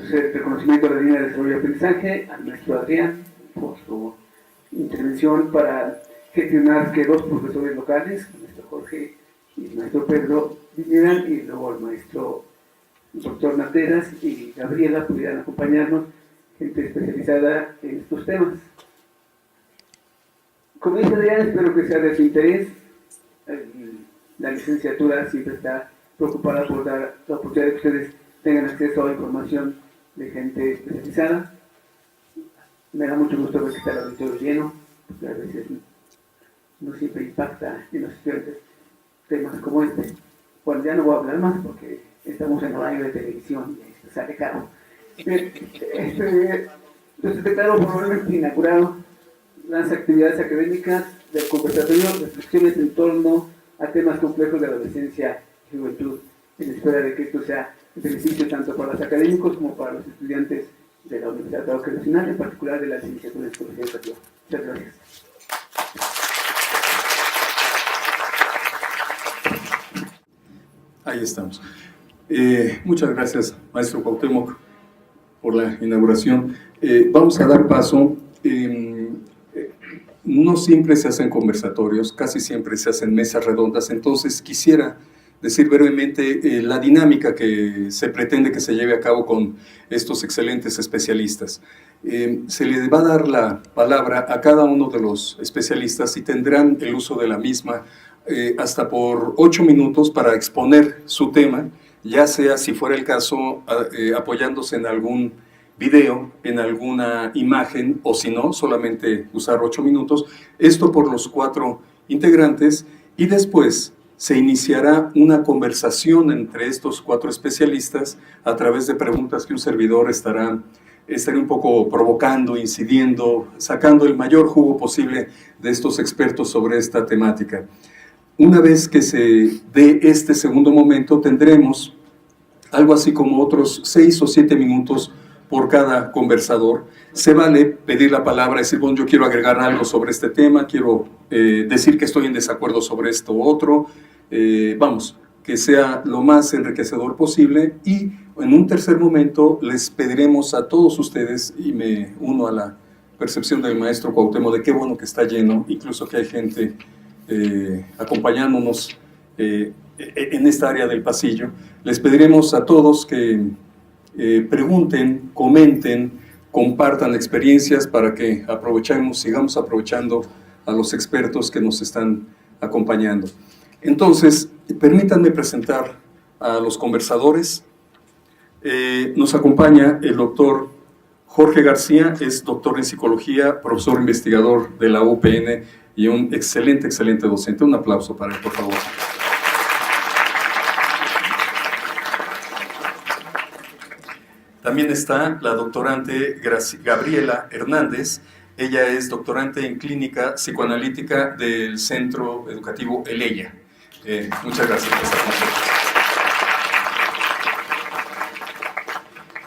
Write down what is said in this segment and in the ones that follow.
Reconocimiento a la línea de desarrollo y aprendizaje, al maestro Adrián por su intervención para gestionar que dos profesores locales, el maestro Jorge y el maestro Pedro, vinieran, y luego el maestro doctor Nateras y Gabriela pudieran acompañarnos, gente especializada en estos temas. Como dice Adrián, espero que sea de su interés. La licenciatura siempre está preocupada por dar la oportunidad de que ustedes tengan acceso a información de gente especializada. Me da mucho gusto ver que está el auditorio lleno, porque a veces no siempre impacta en los estudiantes temas como este. Bueno, ya no voy a hablar más porque estamos en horario de televisión y esto sale caro. Entonces declaro formalmente inaugurado las actividades académicas del conversatorio, reflexiones en torno a temas complejos de la adolescencia y juventud, en espera de que esto sea de beneficio tanto para los académicos como para los estudiantes de la Universidad de Auca Nacional, en particular de la licenciatura en Psicología Educativa. Muchas gracias. Ahí estamos. Muchas gracias, maestro Cuauhtémoc, por la inauguración. Vamos a dar paso. No siempre se hacen conversatorios, casi siempre se hacen mesas redondas, entonces quisiera decir brevemente la dinámica que se pretende que se lleve a cabo con estos excelentes especialistas. Se les va a dar la palabra a cada uno de los especialistas y tendrán el uso de la misma hasta por 8 minutos para exponer su tema, ya sea, si fuera el caso, apoyándose en algún video, en alguna imagen, o si no, solamente usar 8 minutos, esto por los 4 integrantes, y después se iniciará una conversación entre estos 4 especialistas a través de preguntas que un servidor estará un poco provocando, incidiendo, sacando el mayor jugo posible de estos expertos sobre esta temática. Una vez que se dé este segundo momento, tendremos algo así como otros 6 o 7 minutos por cada conversador. Se vale pedir la palabra, decir, bueno, yo quiero agregar algo sobre este tema, quiero decir que estoy en desacuerdo sobre esto u otro, vamos, que sea lo más enriquecedor posible, y en un tercer momento les pediremos a todos ustedes, y me uno a la percepción del maestro Cuauhtémoc de qué bueno que está lleno, incluso que hay gente acompañándonos en esta área del pasillo, les pediremos a todos que pregunten, comenten, compartan experiencias para que sigamos aprovechando a los expertos que nos están acompañando. Entonces, permítanme presentar a los conversadores. Nos acompaña el doctor Jorge García, es doctor en psicología, profesor investigador de la UPN y un excelente docente. Un aplauso para él, por favor. También está la doctorante Gabriela Hernández. Ella es doctorante en clínica psicoanalítica del Centro Educativo Eleya. Muchas gracias por estar con nosotros.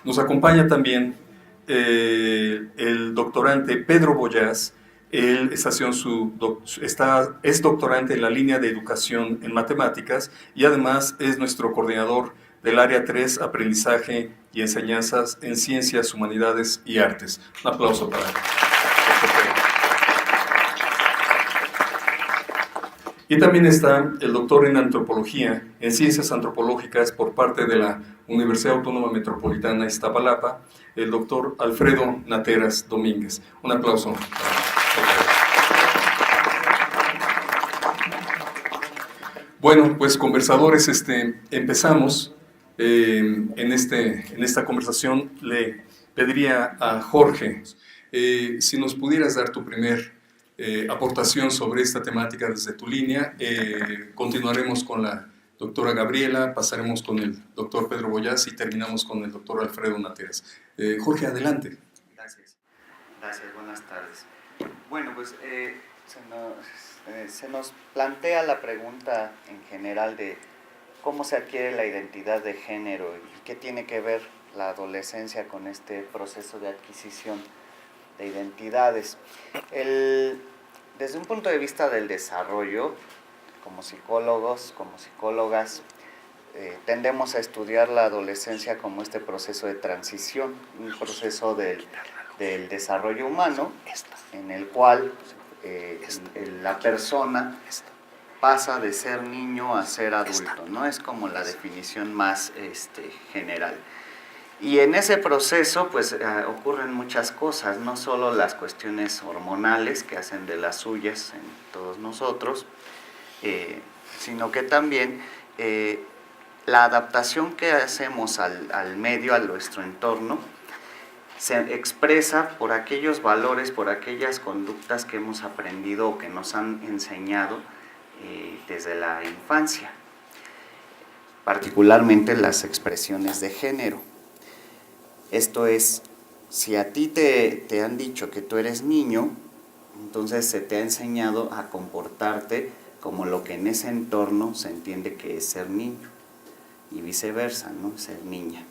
Nos acompaña también el doctorante Pedro Boyás. Él es doctorante en la línea de educación en matemáticas y además es nuestro coordinador del área 3, aprendizaje y enseñanzas en ciencias, humanidades y artes. Un aplauso para él. Y también está el doctor en antropología, en ciencias antropológicas por parte de la Universidad Autónoma Metropolitana Iztapalapa, el doctor Alfredo Nateras Domínguez. Un aplauso. Bueno, pues conversadores, empezamos. En esta conversación le pediría a Jorge si nos pudieras dar tu primer aportación sobre esta temática desde tu línea. Continuaremos con la doctora Gabriela, pasaremos con el doctor Pedro Boyaz y terminamos con el doctor Alfredo Nateras. Jorge, adelante. Gracias. Gracias, buenas tardes. Bueno, pues se nos plantea la pregunta en general de cómo se adquiere la identidad de género y qué tiene que ver la adolescencia con este proceso de adquisición de identidades. Desde un punto de vista del desarrollo, como psicólogos, como psicólogas, tendemos a estudiar la adolescencia como este proceso de transición, un proceso del desarrollo humano en el cual la persona pasa de ser niño a ser adulto, ¿no? Es como la definición más general. Y en ese proceso pues ocurren muchas cosas, no solo las cuestiones hormonales que hacen de las suyas en todos nosotros, sino que también la adaptación que hacemos al medio, a nuestro entorno, se expresa por aquellos valores, por aquellas conductas que hemos aprendido o que nos han enseñado desde la infancia, particularmente las expresiones de género. Esto es, si a ti te han dicho que tú eres niño, entonces se te ha enseñado a comportarte como lo que en ese entorno se entiende que es ser niño, y viceversa, ¿no? Ser niña.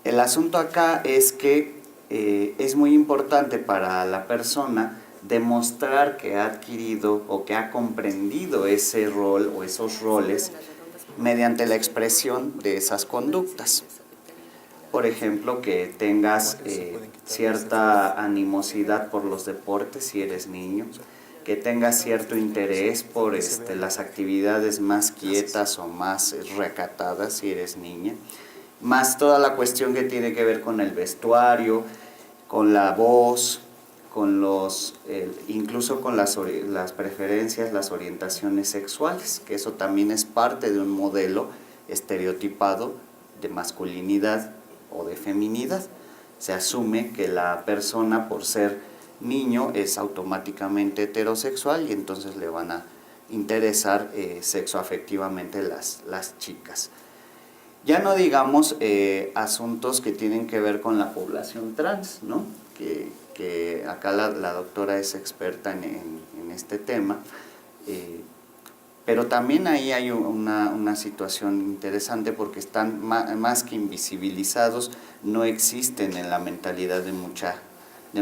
El asunto acá es que es muy importante para la persona demostrar que ha adquirido o que ha comprendido ese rol o esos roles mediante la expresión de esas conductas. Por ejemplo, que tengas cierta animosidad por los deportes si eres niño, que tengas cierto interés por las actividades más quietas o más recatadas si eres niña, más toda la cuestión que tiene que ver con el vestuario, con la voz, con incluso con las preferencias, las orientaciones sexuales, que eso también es parte de un modelo estereotipado de masculinidad o de feminidad. Se asume que la persona, por ser niño, es automáticamente heterosexual y entonces le van a interesar sexoafectivamente las chicas. Ya no digamos asuntos que tienen que ver con la población trans, ¿no? Que acá la doctora es experta en este tema, pero también ahí hay una situación interesante porque están más que invisibilizados, no existen en la mentalidad de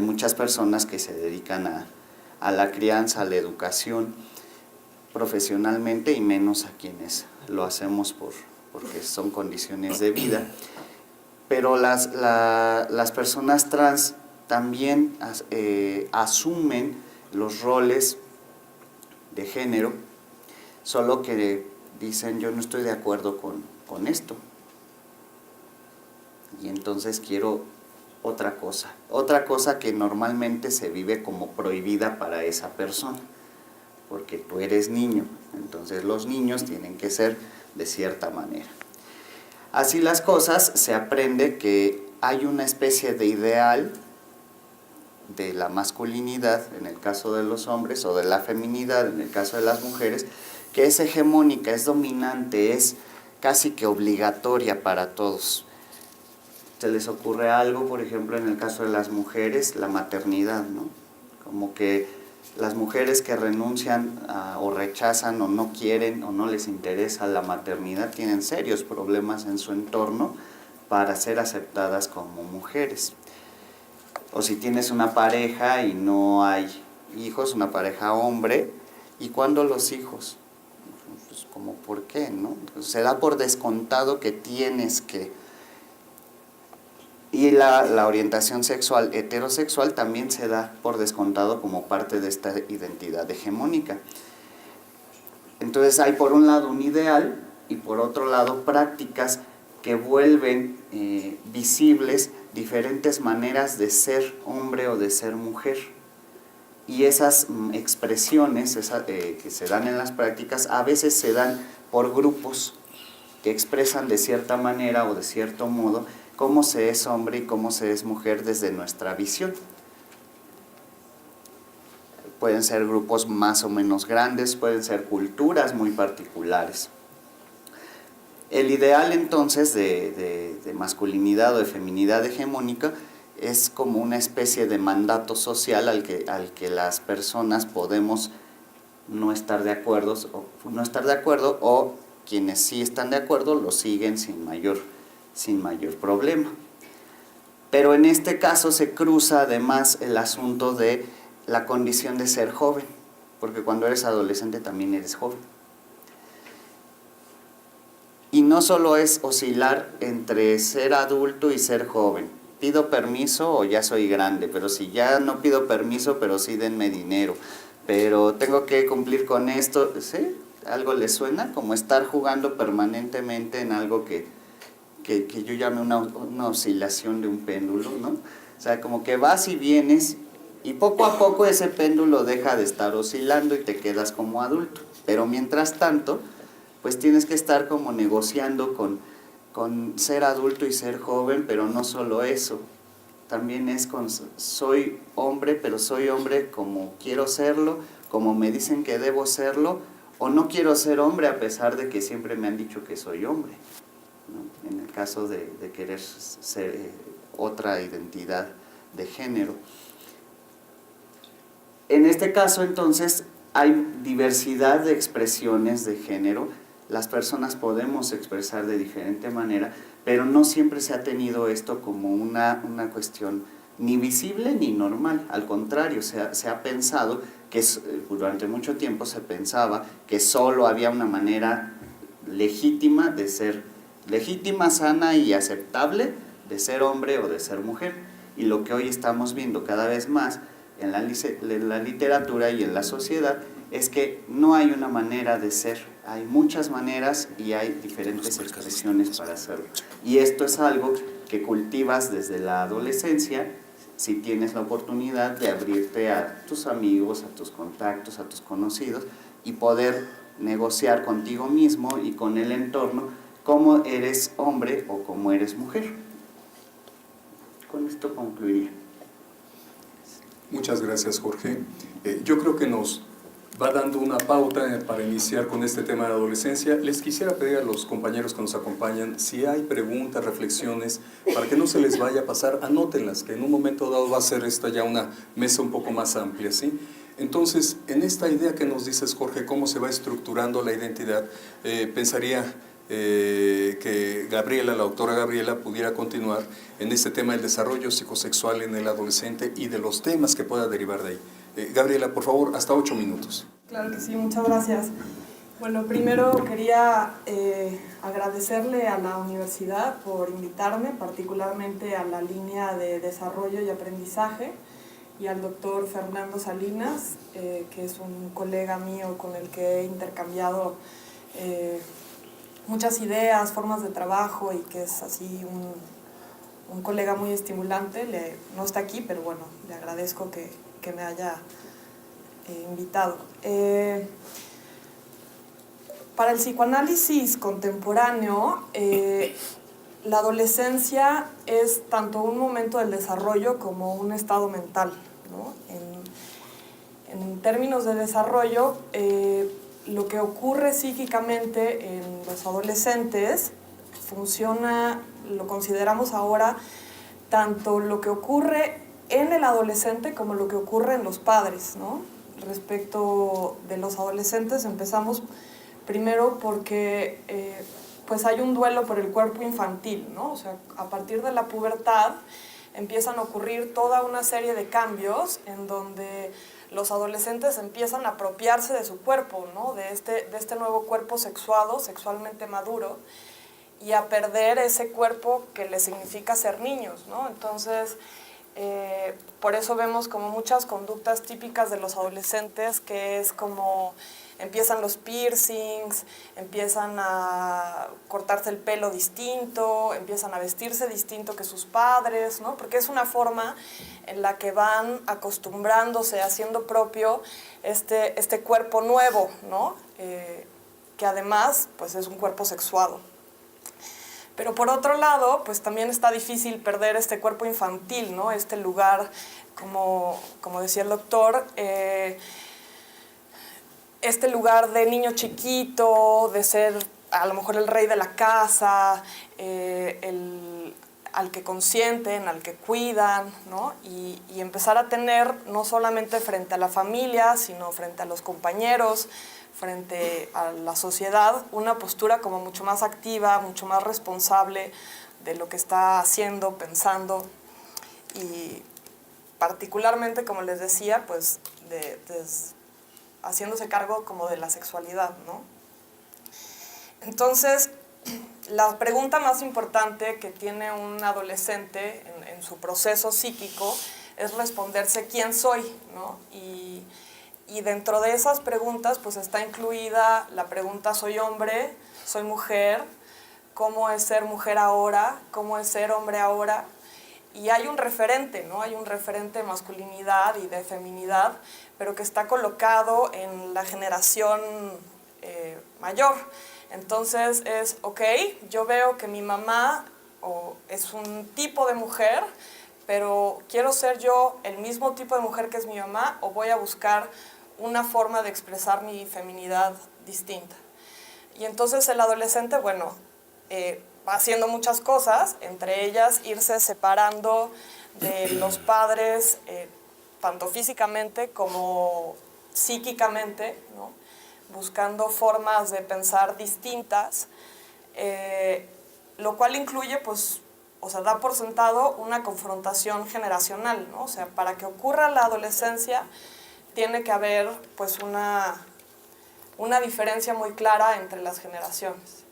muchas personas que se dedican a la crianza, a la educación profesionalmente, y menos a quienes lo hacemos porque son condiciones de vida. Pero las personas trans también asumen los roles de género, solo que dicen: yo no estoy de acuerdo con esto, y entonces quiero otra cosa que normalmente se vive como prohibida para esa persona, porque tú eres niño, entonces los niños tienen que ser de cierta manera. Así las cosas, se aprende que hay una especie de ideal de la masculinidad en el caso de los hombres, o de la feminidad en el caso de las mujeres, que es hegemónica, es dominante, es casi que obligatoria para todos. ¿Se les ocurre algo, por ejemplo, en el caso de las mujeres? La maternidad, ¿no? Como que las mujeres que renuncian o rechazan o no quieren o no les interesa la maternidad tienen serios problemas en su entorno para ser aceptadas como mujeres. O si tienes una pareja y no hay hijos, una pareja hombre, ¿y cuándo los hijos? Pues como, ¿por qué, no? Se da por descontado que tienes que. Y la orientación sexual heterosexual también se da por descontado como parte de esta identidad hegemónica. Entonces hay por un lado un ideal y por otro lado prácticas que vuelven visibles diferentes maneras de ser hombre o de ser mujer. Y esas expresiones que se dan en las prácticas a veces se dan por grupos que expresan de cierta manera o de cierto modo cómo se es hombre y cómo se es mujer desde nuestra visión. Pueden ser grupos más o menos grandes, pueden ser culturas muy particulares. El ideal entonces de masculinidad o de feminidad hegemónica es como una especie de mandato social al que las personas podemos no estar de acuerdo o quienes sí están de acuerdo lo siguen sin mayor problema. Pero en este caso se cruza además el asunto de la condición de ser joven, porque cuando eres adolescente también eres joven. Y no solo es oscilar entre ser adulto y ser joven. Pido permiso o ya soy grande, pero si ya no pido permiso, pero sí denme dinero. Pero tengo que cumplir con esto, ¿sí? ¿Algo les suena? Como estar jugando permanentemente en algo que yo llame una oscilación de un péndulo, ¿no? O sea, como que vas y vienes y poco a poco ese péndulo deja de estar oscilando y te quedas como adulto. Pero mientras tanto, pues tienes que estar como negociando con ser adulto y ser joven, pero no solo eso. También es con soy hombre, pero soy hombre como quiero serlo, como me dicen que debo serlo, o no quiero ser hombre a pesar de que siempre me han dicho que soy hombre, ¿no? En el caso de querer ser otra identidad de género. En este caso, entonces, hay diversidad de expresiones de género. Las personas podemos expresar de diferente manera, pero no siempre se ha tenido esto como una cuestión ni visible ni normal. Al contrario, se ha pensado que durante mucho tiempo se pensaba que solo había una manera legítima de ser, legítima, sana y aceptable de ser hombre o de ser mujer. Y lo que hoy estamos viendo cada vez más en la literatura y en la sociedad es que no hay una manera de ser, hay muchas maneras y hay diferentes expresiones para hacerlo. Y esto es algo que cultivas desde la adolescencia, si tienes la oportunidad de abrirte a tus amigos, a tus contactos, a tus conocidos y poder negociar contigo mismo y con el entorno cómo eres hombre o cómo eres mujer. Con esto concluiría. Muchas gracias, Jorge. Yo creo que nos va dando una pauta para iniciar con este tema de la adolescencia. Les quisiera pedir a los compañeros que nos acompañan, si hay preguntas, reflexiones, para que no se les vaya a pasar, anótenlas, que en un momento dado va a ser esta ya una mesa un poco más amplia, ¿sí? Entonces, en esta idea que nos dices, Jorge, cómo se va estructurando la identidad, pensaría que Gabriela, la doctora Gabriela, pudiera continuar en este tema del desarrollo psicosexual en el adolescente y de los temas que pueda derivar de ahí. Gabriela, por favor, hasta 8 minutos. Claro que sí, muchas gracias. Bueno, primero quería agradecerle a la universidad por invitarme, particularmente a la línea de desarrollo y aprendizaje, y al doctor Fernando Salinas, que es un colega mío con el que he intercambiado muchas ideas, formas de trabajo, y que es así un colega muy estimulante. No está aquí, pero bueno, le agradezco que me haya invitado. Para el psicoanálisis contemporáneo, la adolescencia es tanto un momento del desarrollo como un estado mental, ¿no? En términos de desarrollo, lo que ocurre psíquicamente en los adolescentes funciona, lo consideramos ahora, tanto lo que ocurre en el adolescente como lo que ocurre en los padres, ¿no? Respecto de los adolescentes, empezamos primero porque pues hay un duelo por el cuerpo infantil, ¿no? O sea, a partir de la pubertad empiezan a ocurrir toda una serie de cambios en donde los adolescentes empiezan a apropiarse de su cuerpo, ¿no? De este nuevo cuerpo sexuado, sexualmente maduro, y a perder ese cuerpo que les significa ser niños, ¿no? Entonces, por eso vemos como muchas conductas típicas de los adolescentes, que es como empiezan los piercings, empiezan a cortarse el pelo distinto, empiezan a vestirse distinto que sus padres, ¿no? Porque es una forma en la que van acostumbrándose, haciendo propio este cuerpo nuevo, ¿no? Que además pues es un cuerpo sexuado. Pero por otro lado, pues también está difícil perder este cuerpo infantil, ¿no? Este lugar, como decía el doctor, este lugar de niño chiquito, de ser a lo mejor el rey de la casa, al que consienten, al que cuidan, ¿no? Y empezar a tener, no solamente frente a la familia, sino frente a los compañeros, frente a la sociedad, una postura como mucho más activa, mucho más responsable de lo que está haciendo, pensando, y particularmente, como les decía, pues haciéndose cargo como de la sexualidad, ¿no? Entonces, la pregunta más importante que tiene un adolescente en su proceso psíquico es responderse quién soy, ¿no? Y dentro de esas preguntas pues está incluida la pregunta ¿soy hombre? ¿Soy mujer? ¿Cómo es ser mujer ahora? ¿Cómo es ser hombre ahora? Y hay un referente, ¿no? Hay un referente de masculinidad y de feminidad, pero que está colocado en la generación mayor. Entonces es, ok, yo veo que mi mamá es un tipo de mujer, pero quiero ser yo el mismo tipo de mujer que es mi mamá, o voy a buscar una forma de expresar mi feminidad distinta. Y entonces el adolescente, bueno, va haciendo muchas cosas, entre ellas irse separando de los padres, tanto físicamente como psíquicamente, ¿no? Buscando formas de pensar distintas, lo cual incluye, pues, o sea, da por sentado una confrontación generacional, ¿no? O sea, para que ocurra la adolescencia tiene que haber, pues, una diferencia muy clara entre las generaciones.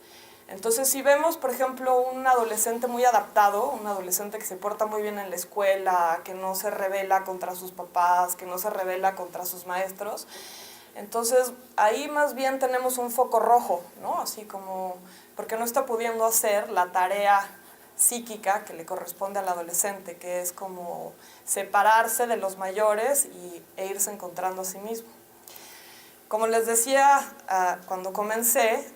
Entonces, si vemos, por ejemplo, un adolescente muy adaptado, un adolescente que se porta muy bien en la escuela, que no se rebela contra sus papás, que no se rebela contra sus maestros, entonces ahí más bien tenemos un foco rojo, ¿no? Así como, porque no está pudiendo hacer la tarea psíquica que le corresponde al adolescente, que es como separarse de los mayores e irse encontrando a sí mismo. Como les decía cuando comencé,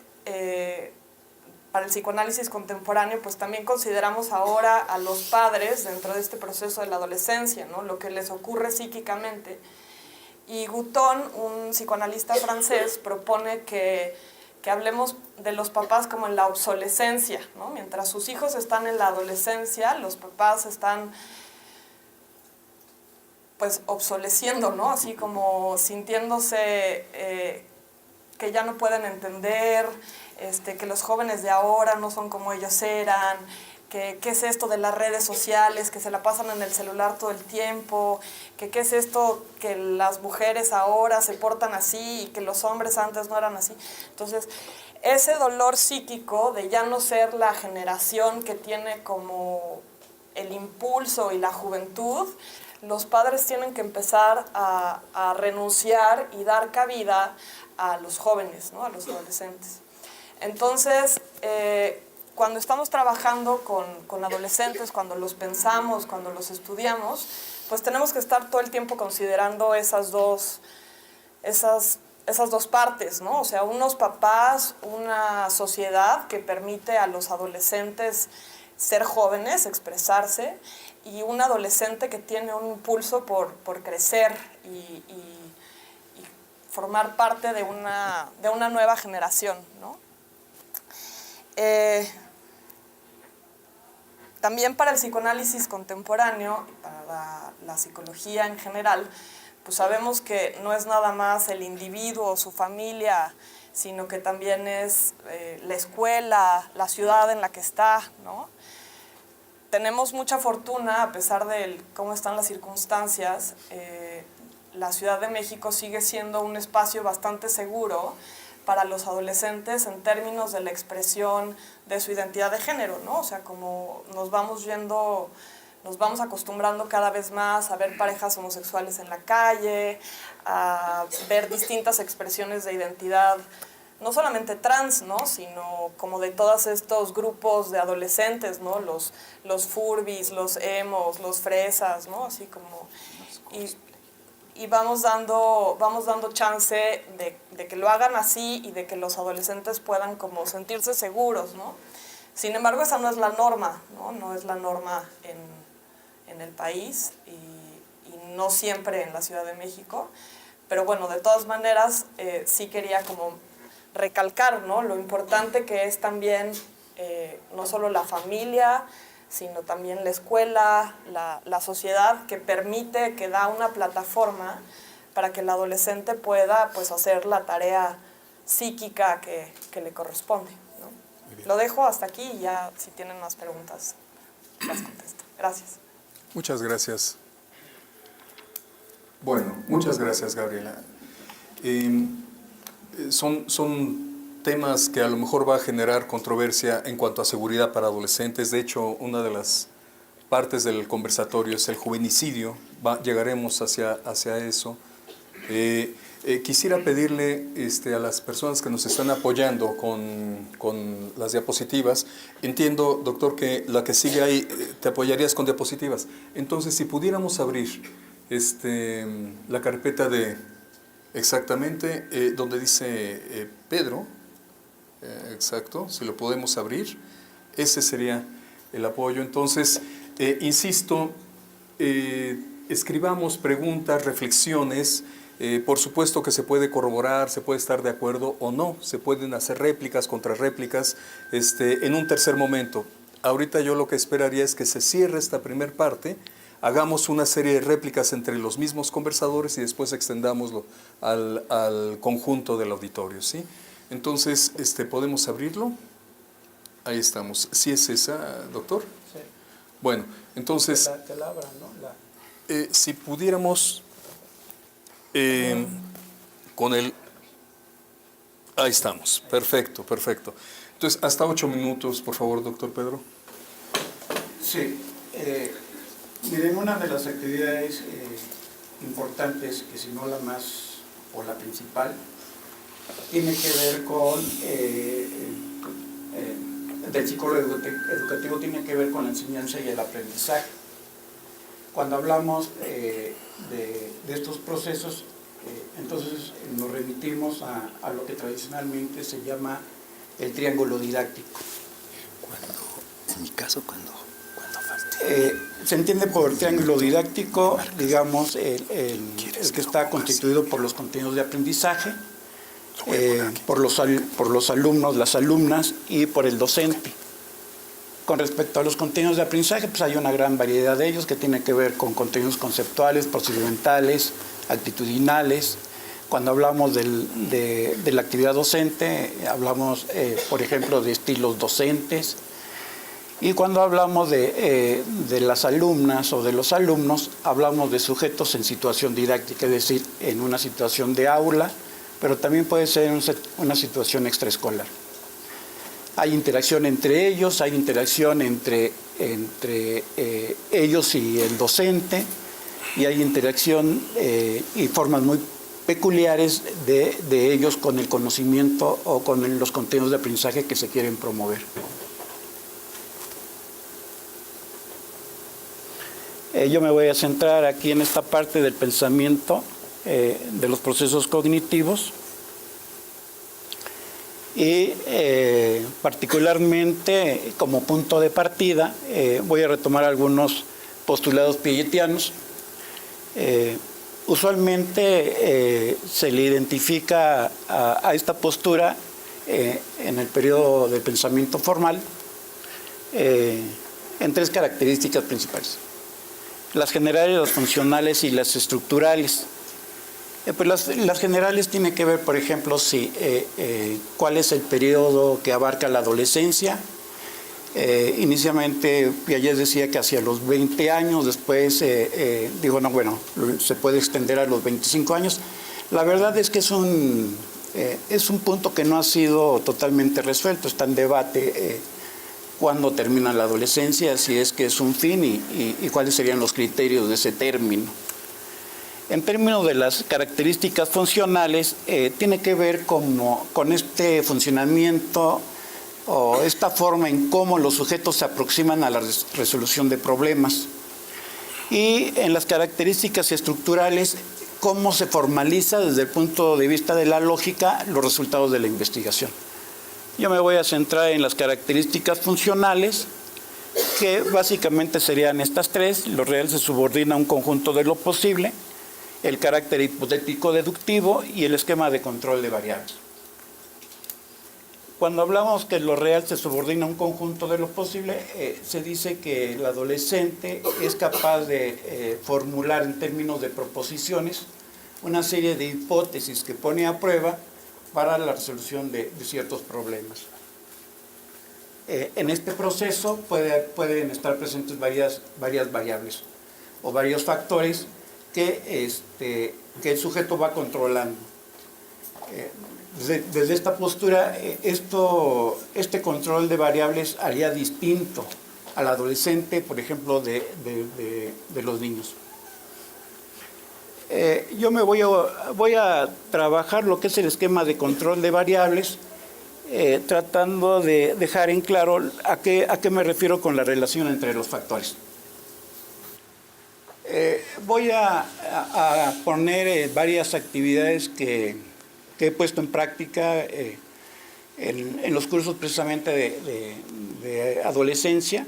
para el psicoanálisis contemporáneo, pues también consideramos ahora a los padres dentro de este proceso de la adolescencia, ¿no? Lo que les ocurre psíquicamente. Y Guttone, un psicoanalista francés, propone que hablemos de los papás como en la obsolescencia, ¿no? Mientras sus hijos están en la adolescencia, los papás están pues obsoleciendo, ¿no? Así como sintiéndose que ya no pueden entender, que los jóvenes de ahora no son como ellos eran, que qué es esto de las redes sociales, que se la pasan en el celular todo el tiempo, que qué es esto que las mujeres ahora se portan así y que los hombres antes no eran así. Entonces, ese dolor psíquico de ya no ser la generación que tiene como el impulso y la juventud, los padres tienen que empezar a renunciar y dar cabida a los jóvenes, ¿no? A los adolescentes. Entonces, cuando estamos trabajando con adolescentes, cuando los pensamos, cuando los estudiamos, pues tenemos que estar todo el tiempo considerando esas dos partes, ¿no? O sea, unos papás, una sociedad que permite a los adolescentes ser jóvenes, expresarse, y un adolescente que tiene un impulso por crecer y formar parte de una nueva generación, ¿no? También para el psicoanálisis contemporáneo y para la psicología en general, pues sabemos que no es nada más el individuo o su familia, sino que también es la escuela, la ciudad en la que está, ¿no? Tenemos mucha fortuna, a pesar de cómo están las circunstancias, la Ciudad de México sigue siendo un espacio bastante seguro para los adolescentes en términos de la expresión de su identidad de género, ¿no? O sea, como nos vamos acostumbrando cada vez más a ver parejas homosexuales en la calle, a ver distintas expresiones de identidad, no solamente trans, ¿no? Sino como de todos estos grupos de adolescentes, ¿no? Los furbis, los emos, los fresas, ¿no? Así como... Y vamos dando chance de que lo hagan así y de que los adolescentes puedan como sentirse seguros, ¿no? Sin embargo, esa no es la norma, ¿no? No es la norma en el país y no siempre en la Ciudad de México. Pero bueno, de todas maneras, sí quería como recalcar, ¿no?, lo importante que es también no solo la familia, sino también la escuela, la sociedad, que permite, que da una plataforma para que el adolescente pueda, pues, hacer la tarea psíquica que le corresponde, ¿no? Lo dejo hasta aquí y ya si tienen más preguntas las contesto. Gracias. Muchas gracias. Bueno, muchas gracias, Gabriela. Son temas que a lo mejor va a generar controversia en cuanto a seguridad para adolescentes. De hecho, una de las partes del conversatorio es el juvenicidio. Llegaremos hacia eso. Quisiera pedirle a las personas que nos están apoyando con las diapositivas. Entiendo, doctor, que la que sigue ahí te apoyarías con diapositivas. Entonces, si pudiéramos abrir la carpeta de exactamente donde dice Pedro, exacto, si lo podemos abrir, ese sería el apoyo. Entonces, insisto, escribamos preguntas, reflexiones. Por supuesto que se puede corroborar, se puede estar de acuerdo o no, se pueden hacer réplicas, contrarréplicas, en un tercer momento. Ahorita yo lo que esperaría es que se cierre esta primer parte, hagamos una serie de réplicas entre los mismos conversadores y después extendámoslo al conjunto del auditorio, ¿sí? Entonces, ¿podemos abrirlo? Ahí estamos. ¿Sí es esa, doctor? Sí. Bueno, entonces, Que la abra, ¿no? si pudiéramos... con el... Ahí estamos, perfecto, perfecto. Entonces, hasta 8 minutos, por favor, doctor Pedro. Sí. Miren, una de las actividades importantes, que si no la más o la principal, tiene que ver con, del psicólogo educativo, tiene que ver con la enseñanza y el aprendizaje. Cuando hablamos de estos procesos, entonces nos remitimos a lo que tradicionalmente se llama el triángulo didáctico. En mi caso, cuando falte. Se entiende por triángulo didáctico, digamos, el que está constituido por los contenidos de aprendizaje, por los alumnos, las alumnas y por el docente. Con respecto a los contenidos de aprendizaje, pues hay una gran variedad de ellos que tienen que ver con contenidos conceptuales, procedimentales, actitudinales. Cuando hablamos de la actividad docente, hablamos, por ejemplo, de estilos docentes. Y cuando hablamos de las alumnas o de los alumnos, hablamos de sujetos en situación didáctica, es decir, en una situación de aula, pero también puede ser en una situación extraescolar. Hay interacción entre ellos, hay interacción entre ellos y el docente, y hay interacción y formas muy peculiares de ellos con el conocimiento o con los contenidos de aprendizaje que se quieren promover. Yo me voy a centrar aquí en esta parte del pensamiento, de los procesos cognitivos, y particularmente como punto de partida voy a retomar algunos postulados piagetianos. Usualmente se le identifica a esta postura en el periodo de pensamiento formal en 3 características principales: las generales, las funcionales y las estructurales. Pues las generales tienen que ver, por ejemplo, cuál es el periodo que abarca la adolescencia. Inicialmente Piaget decía que hacia los 20 años, después dijo, no, bueno, se puede extender a los 25 años. La verdad es que es un punto que no ha sido totalmente resuelto, está en debate cuándo termina la adolescencia, si es que es un fin y cuáles serían los criterios de ese término. En términos de las características funcionales, tiene que ver con este funcionamiento o esta forma en cómo los sujetos se aproximan a la resolución de problemas. Y en las características estructurales, cómo se formaliza desde el punto de vista de la lógica los resultados de la investigación. Yo me voy a centrar en las características funcionales, que básicamente serían estas 3. Lo real se subordina a un conjunto de lo posible, el carácter hipotético deductivo y el esquema de control de variables. Cuando hablamos que lo real se subordina a un conjunto de lo posible, se dice que el adolescente es capaz de formular en términos de proposiciones una serie de hipótesis que pone a prueba para la resolución de ciertos problemas. En este proceso pueden estar presentes varias variables o varios factores que el sujeto va controlando. Desde esta postura, este control de variables haría distinto al adolescente, por ejemplo, de los niños. Yo voy a trabajar lo que es el esquema de control de variables, tratando de dejar en claro a qué me refiero con la relación entre los factores. Voy a poner varias actividades que he puesto en práctica en los cursos precisamente de adolescencia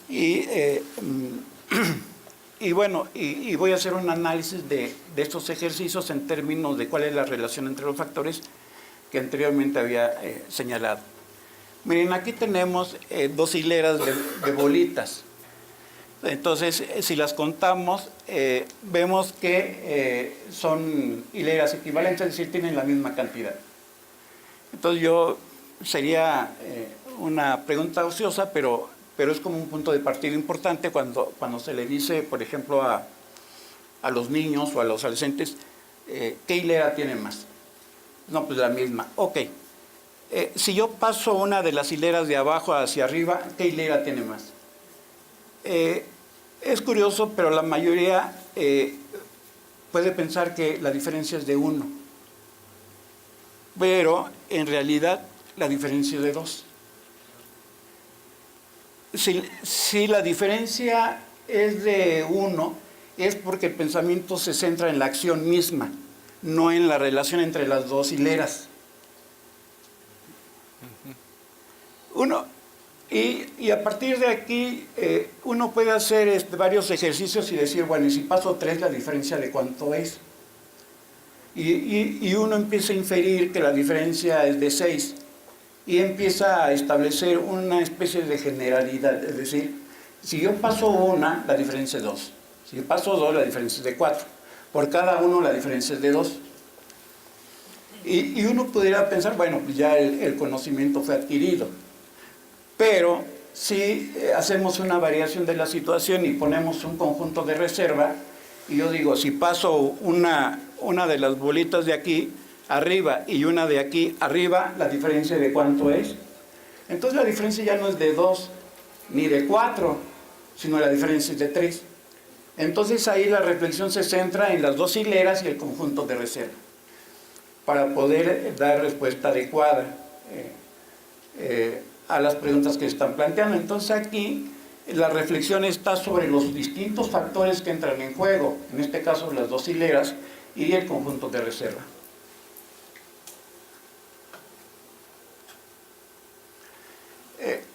y bueno, voy a hacer un análisis de estos ejercicios en términos de cuál es la relación entre los factores que anteriormente había señalado. Miren, aquí tenemos 2 hileras de bolitas. Entonces, si las contamos, vemos que son hileras equivalentes, es decir, tienen la misma cantidad. Entonces, sería una pregunta ociosa, pero es como un punto de partida importante cuando se le dice, por ejemplo, a los niños o a los adolescentes, ¿qué hilera tiene más? No, pues la misma. Ok. Si yo paso una de las hileras de abajo hacia arriba, ¿qué hilera tiene más? Es curioso, pero la mayoría puede pensar que la diferencia es de 1. Pero en realidad la diferencia es de 2. Si la diferencia es de 1, es porque el pensamiento se centra en la acción misma, no en la relación entre las 2 hileras. Y a partir de aquí, uno puede hacer varios ejercicios y decir, bueno, y si paso 3, ¿la diferencia de cuánto es? Y uno empieza a inferir que la diferencia es de 6 y empieza a establecer una especie de generalidad, es decir, si yo paso 1, la diferencia es 2. Si yo paso 2, la diferencia es de 4. Por cada uno, la diferencia es de 2. Y uno pudiera pensar, bueno, pues ya el conocimiento fue adquirido. Pero si hacemos una variación de la situación y ponemos un conjunto de reserva, y yo digo, si paso una de las bolitas de aquí arriba y una de aquí arriba, ¿la diferencia de cuánto es? Entonces la diferencia ya no es de 2 ni de 4, sino la diferencia es de 3. Entonces ahí la reflexión se centra en las 2 hileras y el conjunto de reserva, para poder dar respuesta adecuada a las preguntas que se están planteando. Entonces aquí la reflexión está sobre los distintos factores que entran en juego, en este caso las 2 hileras y el conjunto de reserva.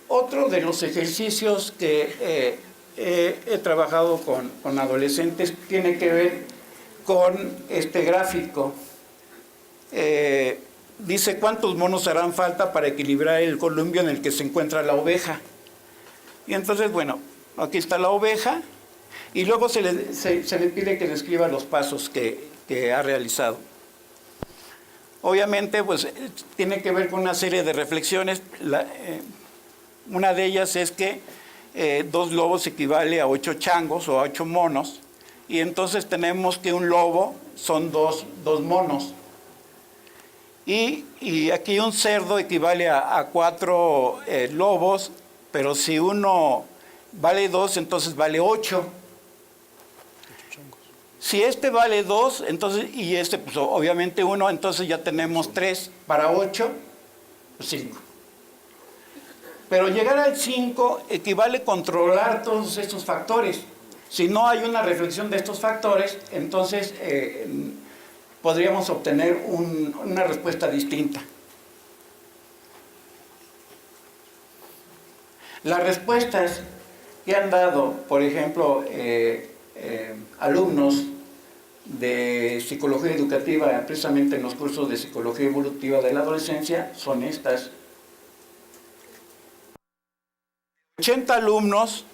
Otro de los ejercicios que he trabajado con adolescentes tiene que ver con este gráfico. Dice cuántos monos harán falta para equilibrar el columpio en el que se encuentra la oveja. Y entonces, bueno, aquí está la oveja y luego se le pide que describa los pasos que ha realizado. Obviamente, pues tiene que ver con una serie de reflexiones. Una de ellas es que 2 lobos equivale a 8 changos o a 8 monos, y entonces tenemos que un lobo son 2 monos. Y aquí un cerdo equivale a 4 lobos, pero si uno vale 2, entonces vale 8. Si este vale 2, entonces, y este pues obviamente 1, entonces ya tenemos 3 para 8, pues 5. Pero llegar al 5 equivale a controlar todos estos factores. Si no hay una reflexión de estos factores, entonces podríamos obtener una respuesta distinta. Las respuestas que han dado, por ejemplo, alumnos de psicología educativa, precisamente en los cursos de psicología evolutiva de la adolescencia, son estas. 80 alumnos,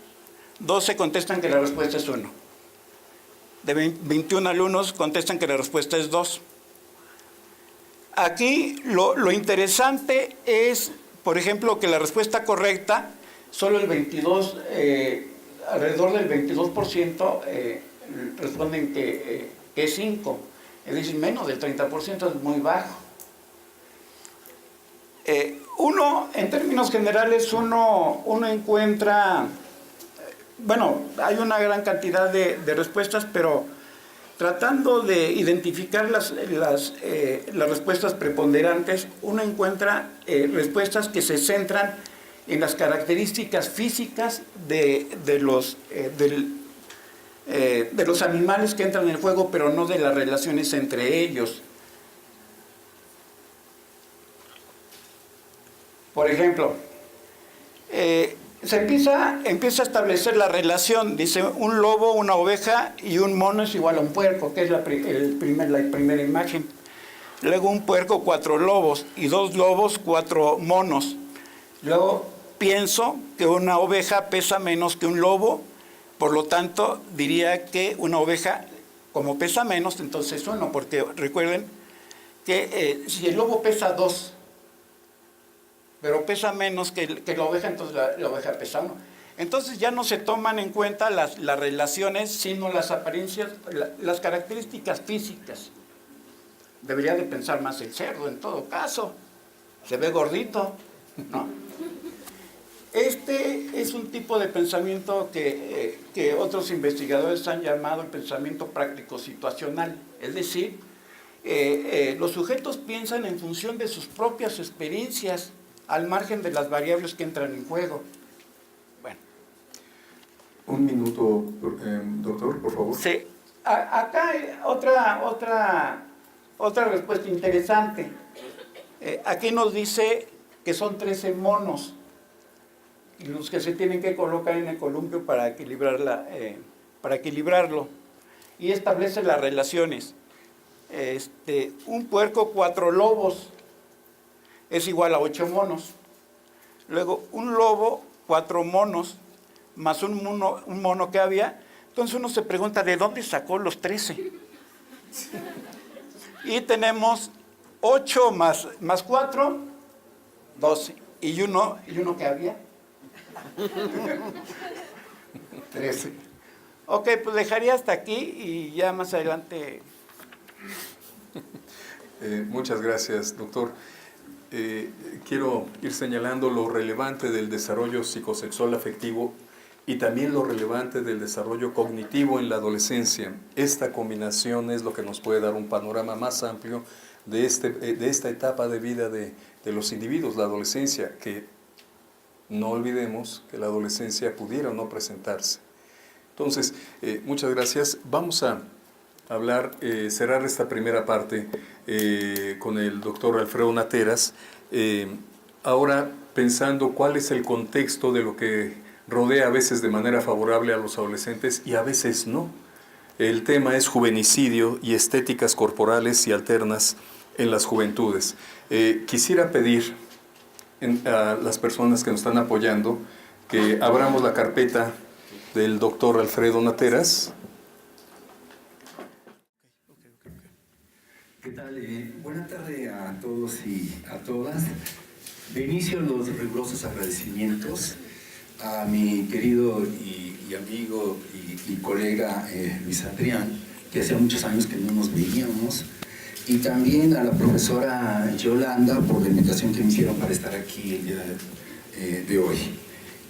12 contestan que la respuesta es 1. De 21 alumnos contestan que la respuesta es 2. Aquí lo interesante es, por ejemplo, que la respuesta correcta, solo el 22, alrededor del 22% responden que es 5. Es decir, menos del 30%, es muy bajo. Uno, en términos generales, uno encuentra, bueno, hay una gran cantidad de respuestas, pero tratando de identificar las respuestas preponderantes, uno encuentra respuestas que se centran en las características físicas de los animales que entran en el juego, pero no de las relaciones entre ellos. Por ejemplo, se empieza a establecer la relación, dice un lobo, una oveja y un mono es igual a un puerco, que es la primera imagen. Luego un puerco, 4 lobos, y 2 lobos, 4 monos. Luego pienso que una oveja pesa menos que un lobo, por lo tanto diría que una oveja, como pesa menos, entonces es 1, porque recuerden que si el lobo pesa 2, pero pesa menos que la oveja, entonces la oveja pesa 1. Entonces ya no se toman en cuenta las relaciones, sino las apariencias, las características físicas. Debería de pensar más el cerdo en todo caso. Se ve gordito, ¿no? Este es un tipo de pensamiento que otros investigadores han llamado el pensamiento práctico situacional. Es decir, los sujetos piensan en función de sus propias experiencias, al margen de las variables que entran en juego. Bueno. Un minuto, doctor, por favor. Sí. Acá hay otra respuesta interesante. Aquí nos dice que son 13 monos y los que se tienen que colocar en el columpio para equilibrarlo. Y establece las relaciones. Un puerco, 4 lobos es igual a 8 monos. Luego un lobo, 4 monos, más un mono que había. Entonces uno se pregunta, ¿de dónde sacó los 13? Y tenemos 8 más 4, 12. ¿Y uno que había? 13. Ok, pues dejaría hasta aquí y ya más adelante. Muchas gracias, doctor. Quiero ir señalando lo relevante del desarrollo psicosexual afectivo y también lo relevante del desarrollo cognitivo en la adolescencia. Esta combinación es lo que nos puede dar un panorama más amplio de esta etapa de vida de los individuos, la adolescencia, que no olvidemos que la adolescencia pudiera o no presentarse. Entonces, muchas gracias. Vamos a cerrar esta primera parte con el doctor Alfredo Nateras, ahora pensando cuál es el contexto de lo que rodea a veces de manera favorable a los adolescentes y a veces no. El tema es juvenicidio y estéticas corporales y alternas en las juventudes. Quisiera pedir a las personas que nos están apoyando que abramos la carpeta del doctor Alfredo Nateras. ¿Qué tal? Buena tarde a todos y a todas. De inicio, los rigurosos agradecimientos a mi querido y amigo y colega Luis Adrián, que hacía muchos años que no nos veíamos, y también a la profesora Yolanda por la invitación que me hicieron para estar aquí el día de hoy.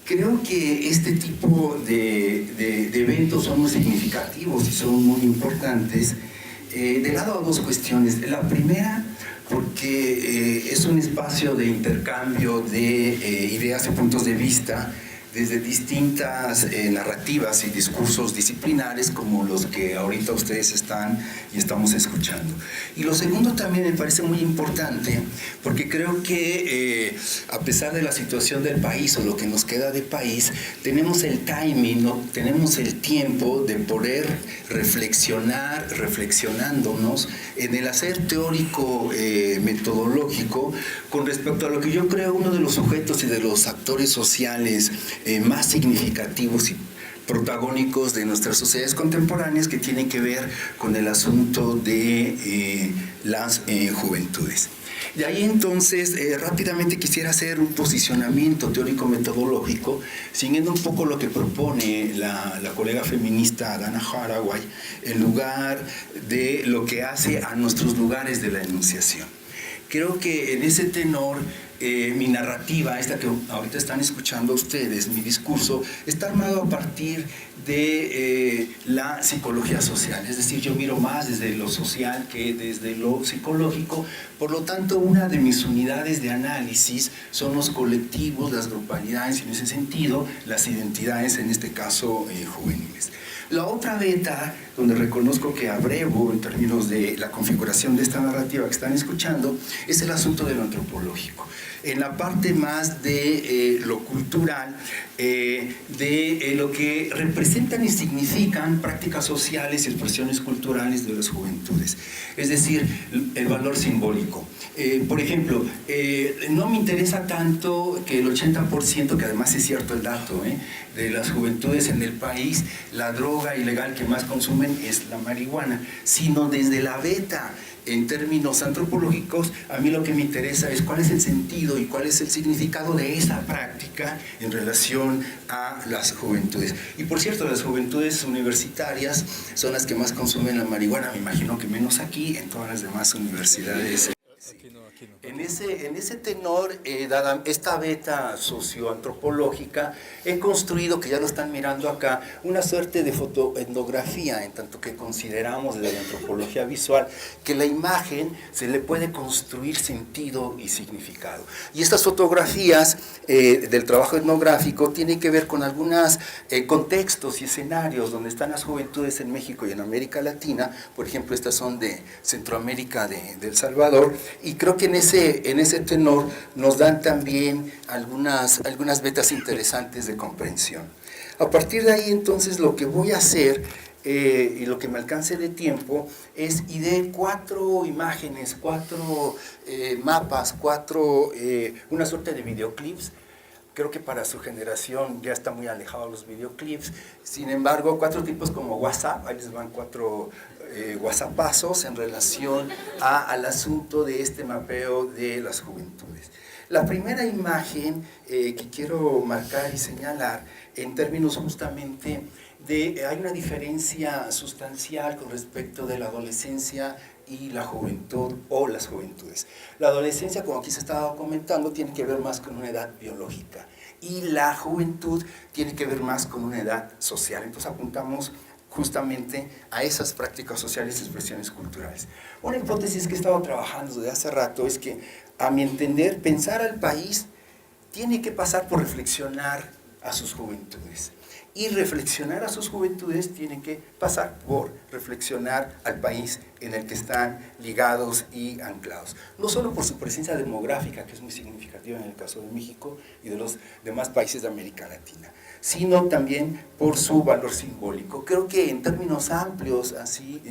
Creo que este tipo de eventos son muy significativos y son muy importantes, de lado a dos cuestiones. La primera, porque es un espacio de intercambio de ideas y puntos de vista desde distintas narrativas y discursos disciplinares como los que ahorita ustedes están y estamos escuchando. Y lo segundo también me parece muy importante, porque creo que a pesar de la situación del país o lo que nos queda de país, tenemos el timing, ¿no? Tenemos el tiempo de poder reflexionar, reflexionándonos en el hacer teórico metodológico con respecto a lo que yo creo uno de los sujetos y de los actores sociales más significativos y protagónicos de nuestras sociedades contemporáneas, que tienen que ver con el asunto de las juventudes. De ahí entonces rápidamente quisiera hacer un posicionamiento teórico-metodológico, siguiendo un poco lo que propone la colega feminista Dana Haraway, en lugar de lo que hace a nuestros lugares de la enunciación. Creo que en ese tenor mi narrativa, esta que ahorita están escuchando ustedes, mi discurso, está armado a partir de la psicología social. Es decir, yo miro más desde lo social que desde lo psicológico. Por lo tanto, una de mis unidades de análisis son los colectivos, las grupalidades, en ese sentido, las identidades, en este caso, juveniles. La otra beta, donde reconozco que abrevo en términos de la configuración de esta narrativa que están escuchando, es el asunto de lo antropológico. En la parte más de lo cultural, de lo que representan y significan prácticas sociales y expresiones culturales de las juventudes. Es decir, el valor simbólico. Por ejemplo, no me interesa tanto que el 80%, que además es cierto el dato, de las juventudes en el país, la droga ilegal que más consumen es la marihuana, sino desde la beta. En términos antropológicos, a mí lo que me interesa es cuál es el sentido y cuál es el significado de esa práctica en relación a las juventudes. Y por cierto, las juventudes universitarias son las que más consumen la marihuana, me imagino que menos aquí, en todas las demás universidades. En ese tenor, dada esta beta socioantropológica, he construido, que ya lo están mirando acá, una suerte de fotoetnografía, en tanto que consideramos desde la antropología visual que la imagen se le puede construir sentido y significado. Y estas fotografías del trabajo etnográfico tienen que ver con algunos contextos y escenarios donde están las juventudes en México y en América Latina. Por ejemplo, estas son de Centroamérica, de El Salvador, y creo que en ese tenor nos dan también algunas vetas interesantes de comprensión. A partir de ahí, entonces, lo que voy a hacer, y lo que me alcance de tiempo, es idear 4 imágenes, 4 mapas, una suerte de videoclips. Creo que para su generación ya está muy alejado los videoclips. Sin embargo, 4 tipos como WhatsApp, ahí les van 4 WhatsAppazos en relación al asunto de este mapeo de las juventudes. La primera imagen que quiero marcar y señalar en términos justamente hay una diferencia sustancial con respecto de la adolescencia y la juventud o las juventudes. La adolescencia, como aquí se estaba comentando, tiene que ver más con una edad biológica y la juventud tiene que ver más con una edad social. Entonces apuntamos justamente a esas prácticas sociales y expresiones culturales. Una hipótesis que he estado trabajando desde hace rato es que, a mi entender, pensar al país tiene que pasar por reflexionar a sus juventudes. Y reflexionar a sus juventudes tiene que pasar por reflexionar al país en el que están ligados y anclados. No solo por su presencia demográfica, que es muy significativa en el caso de México y de los demás países de América Latina, sino también por su valor simbólico. Creo que en términos amplios, así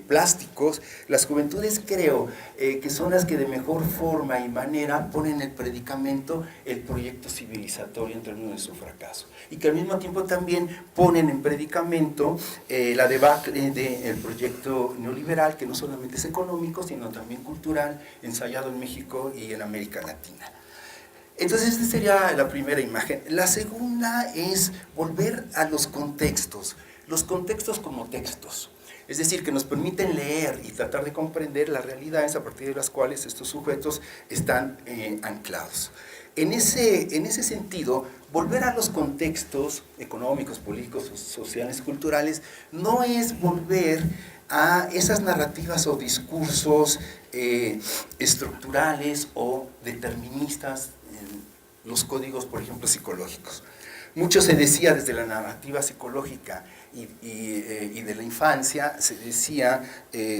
plásticos, las juventudes creo que son las que de mejor forma y manera ponen el predicamento, el proyecto civilizatorio en términos de su fracaso. Y que al mismo tiempo también ponen en predicamento la debacle del proyecto neoliberal, que no solamente es económico, sino también cultural, ensayado en México y en América Latina. Entonces, esta sería la primera imagen. La segunda es volver a los contextos como textos. Es decir, que nos permiten leer y tratar de comprender las realidades a partir de las cuales estos sujetos están anclados. En ese sentido, volver a los contextos económicos, políticos, sociales, culturales, no es volver a esas narrativas o discursos estructurales o deterministas en los códigos, por ejemplo, psicológicos. Mucho se decía desde la narrativa psicológica y de la infancia, se decía,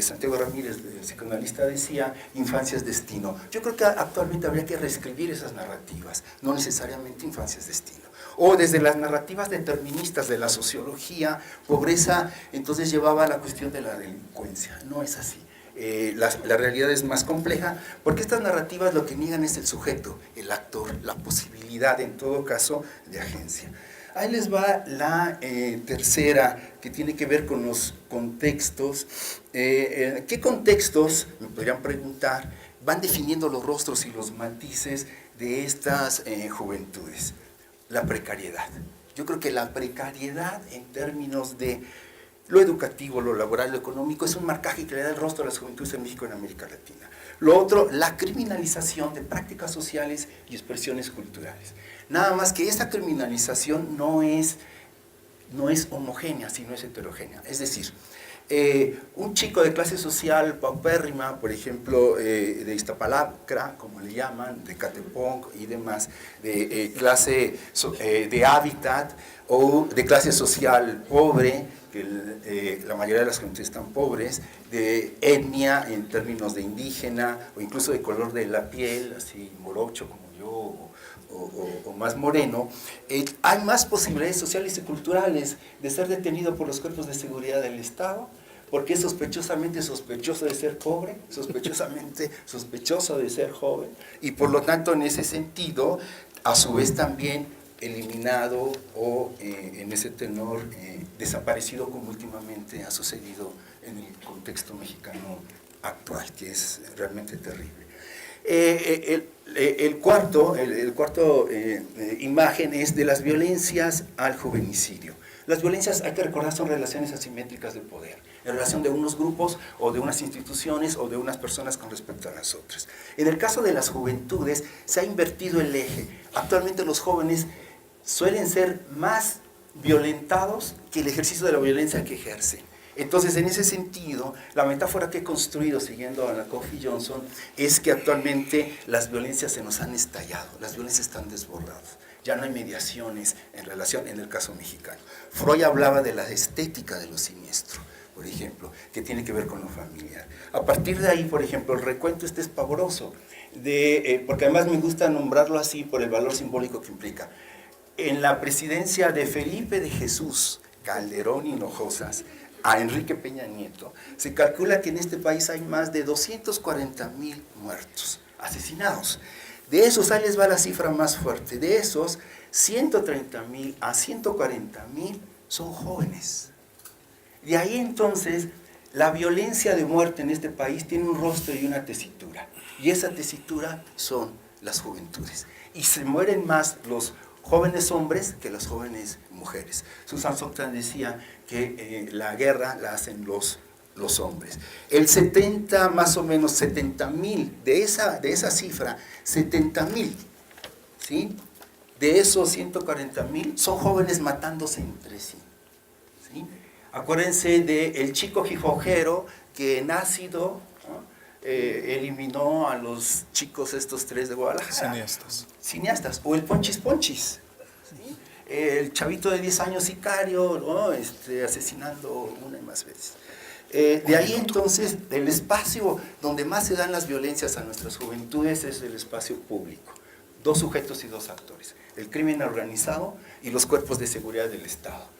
Santiago Ramírez, el psicoanalista, decía, infancia es destino. Yo creo que actualmente habría que reescribir esas narrativas, no necesariamente infancia es destino. O desde las narrativas deterministas de la sociología, pobreza entonces llevaba a la cuestión de la delincuencia. No es así. La realidad es más compleja, porque estas narrativas lo que niegan es el sujeto, el actor, la posibilidad, en todo caso, de agencia. Ahí les va la tercera, que tiene que ver con los contextos. ¿Qué contextos, me podrían preguntar, van definiendo los rostros y los matices de estas juventudes? La precariedad. Yo creo que la precariedad en términos de lo educativo, lo laboral, lo económico, es un marcaje que le da el rostro a las juventudes en México y en América Latina. Lo otro, la criminalización de prácticas sociales y expresiones culturales. Nada más que esta criminalización no es homogénea, sino es heterogénea. Es decir, un chico de clase social paupérrima, por ejemplo, de Iztapalacra, como le llaman, de Catepong y demás, de clase de hábitat, o de clase social pobre, que la mayoría de las juventudes están pobres, de etnia en términos de indígena, o incluso de color de la piel, así morocho como yo, o más moreno, hay más posibilidades sociales y culturales de ser detenido por los cuerpos de seguridad del Estado, porque es sospechosamente sospechoso de ser pobre, sospechosamente sospechoso de ser joven, y por lo tanto en ese sentido, a su vez también eliminado o en ese tenor desaparecido, como últimamente ha sucedido en el contexto mexicano actual, que es realmente terrible. El cuarto imagen es de las violencias al juvenicidio. Las violencias, hay que recordar, son relaciones asimétricas de poder, en relación de unos grupos o de unas instituciones o de unas personas con respecto a las otras. En el caso de las juventudes se ha invertido el eje. Actualmente los jóvenes suelen ser más violentados que el ejercicio de la violencia que ejercen. Entonces, en ese sentido, la metáfora que he construido, siguiendo a la Kofi Johnson, es que actualmente las violencias se nos han estallado, las violencias están desbordadas. Ya no hay mediaciones en relación, en el caso mexicano. Freud hablaba de la estética de lo siniestro, por ejemplo, que tiene que ver con lo familiar. A partir de ahí, por ejemplo, el recuento es pavoroso, porque además me gusta nombrarlo así por el valor simbólico que implica. En la presidencia de Felipe de Jesús Calderón Hinojosas a Enrique Peña Nieto, se calcula que en este país hay más de 240,000 muertos, asesinados. De esos, ahí les va la cifra más fuerte, de esos 130,000 a 140,000 son jóvenes. De ahí entonces, la violencia de muerte en este país tiene un rostro y una tesitura, y esa tesitura son las juventudes, y se mueren más los jóvenes hombres que las jóvenes mujeres. Susan Sontag decía que la guerra la hacen los hombres. El 70, más o menos 70,000, de esa cifra, 70,000, ¿sí? De esos 140,000 son jóvenes matándose entre sí, ¿sí? Acuérdense del chico jifojero que en ácido, ¿no?, eliminó a los chicos estos tres de Guadalajara. Cineastas. O el Ponchis Ponchis, ¿sí? El chavito de 10 años sicario, ¿no?, asesinando una y más veces. De ahí entonces, el espacio donde más se dan las violencias a nuestras juventudes es el espacio público. Dos sujetos y dos actores: el crimen organizado y los cuerpos de seguridad del Estado.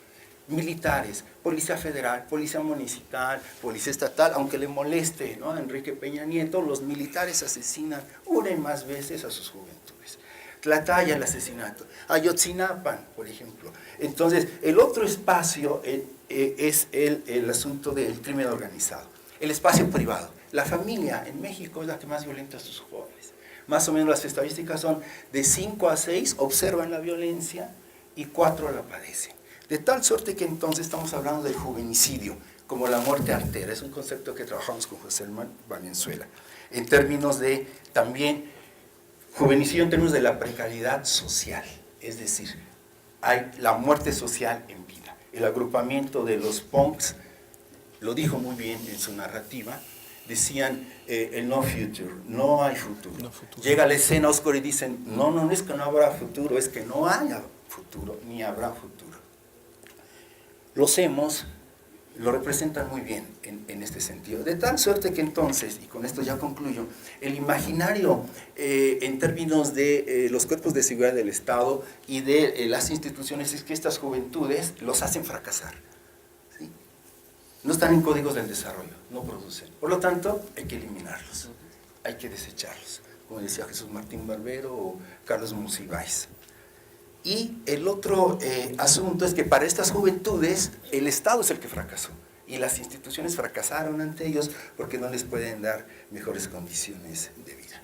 Militares, Policía Federal, Policía Municipal, Policía Estatal, aunque le moleste, ¿no?, a Enrique Peña Nieto, los militares asesinan una y más veces a sus juventudes. Tlatlaya, el asesinato. Ayotzinapa, por ejemplo. Entonces, el otro espacio es el asunto del crimen organizado. El espacio privado. La familia en México es la que más violenta a sus jóvenes. Más o menos las estadísticas son de 5 a 6 observan la violencia y 4 la padecen. De tal suerte que entonces estamos hablando del juvenicidio, como la muerte artera. Es un concepto que trabajamos con José Valenzuela. En términos de también juvenicidio, en términos de la precariedad social. Es decir, hay la muerte social en vida. El agrupamiento de los punks lo dijo muy bien en su narrativa. Decían el no future, no hay futuro. Llega la escena oscura y dicen, no es que no habrá futuro, es que no haya futuro, ni habrá futuro. Los emos lo representan muy bien en este sentido. De tal suerte que entonces, y con esto ya concluyo, el imaginario en términos de los cuerpos de seguridad del Estado y de las instituciones es que estas juventudes los hacen fracasar. ¿Sí? No están en códigos del desarrollo, no producen. Por lo tanto, hay que eliminarlos, hay que desecharlos, como decía Jesús Martín Barbero o Carlos Monsiváis. Y el otro asunto es que para estas juventudes el Estado es el que fracasó y las instituciones fracasaron ante ellos porque no les pueden dar mejores condiciones de vida.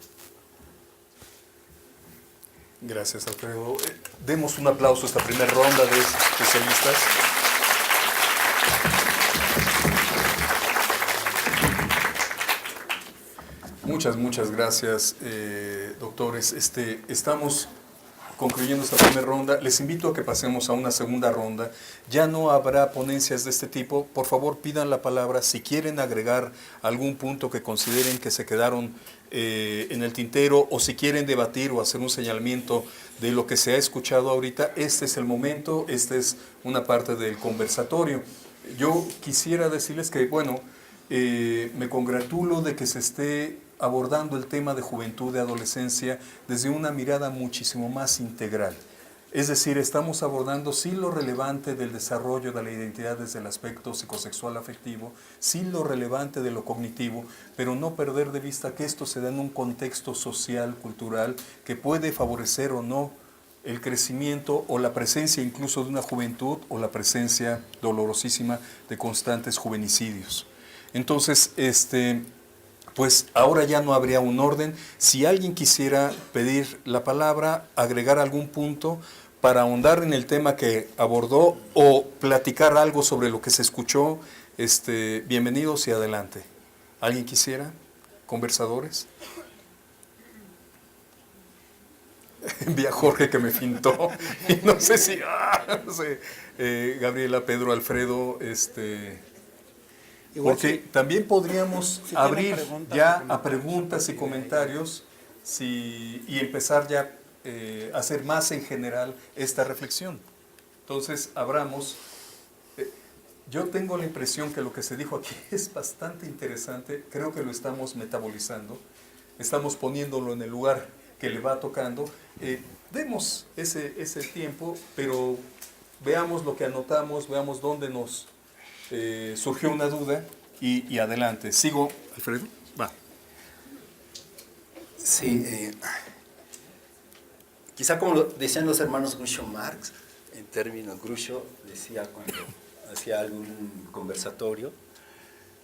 Gracias, Alfredo. Demos un aplauso a esta primera ronda de especialistas. Muchas gracias, doctores. Estamos concluyendo esta primera ronda. Les invito a que pasemos a una segunda ronda. Ya no habrá ponencias de este tipo. Por favor, pidan la palabra si quieren agregar algún punto que consideren que se quedaron en el tintero, o si quieren debatir o hacer un señalamiento de lo que se ha escuchado ahorita. Este es el momento, esta es una parte del conversatorio. Yo quisiera decirles que, bueno, me congratulo de que se esté abordando el tema de juventud, de adolescencia, desde una mirada muchísimo más integral. Es decir, estamos abordando sí lo relevante del desarrollo de la identidad desde el aspecto psicosexual afectivo, sí lo relevante de lo cognitivo, pero no perder de vista que esto se da en un contexto social, cultural, que puede favorecer o no el crecimiento o la presencia incluso de una juventud, o la presencia dolorosísima de constantes juvenicidios. Entonces, pues ahora ya no habría un orden. Si alguien quisiera pedir la palabra, agregar algún punto para ahondar en el tema que abordó o platicar algo sobre lo que se escuchó, bienvenidos y adelante. ¿Alguien quisiera? ¿Conversadores? Envía a Jorge que me fintó y no sé si, no sé, Gabriela, Pedro, Alfredo, Igual porque sí. también podríamos Si abrir tienen preguntas ya o a comentarios, preguntas y comentarios y empezar ya a hacer más en general esta reflexión. Entonces, abramos. Yo tengo la impresión que lo que se dijo aquí es bastante interesante. Creo que lo estamos metabolizando, estamos poniéndolo en el lugar que le va tocando. Demos ese tiempo, pero veamos lo que anotamos, veamos dónde nos surgió una duda y adelante. Sigo, Alfredo. Va. Sí, quizá como lo decían los hermanos Groucho Marx, en términos, Groucho decía cuando hacía algún conversatorio,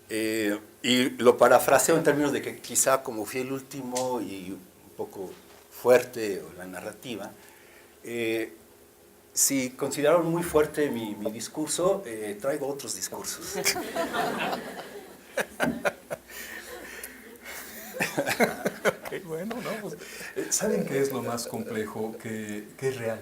y lo parafraseo en términos de que quizá como fui el último y un poco fuerte la narrativa, si consideraron muy fuerte mi discurso, traigo otros discursos. Okay, bueno, no, pues, ¿saben qué es lo más complejo? Que es real.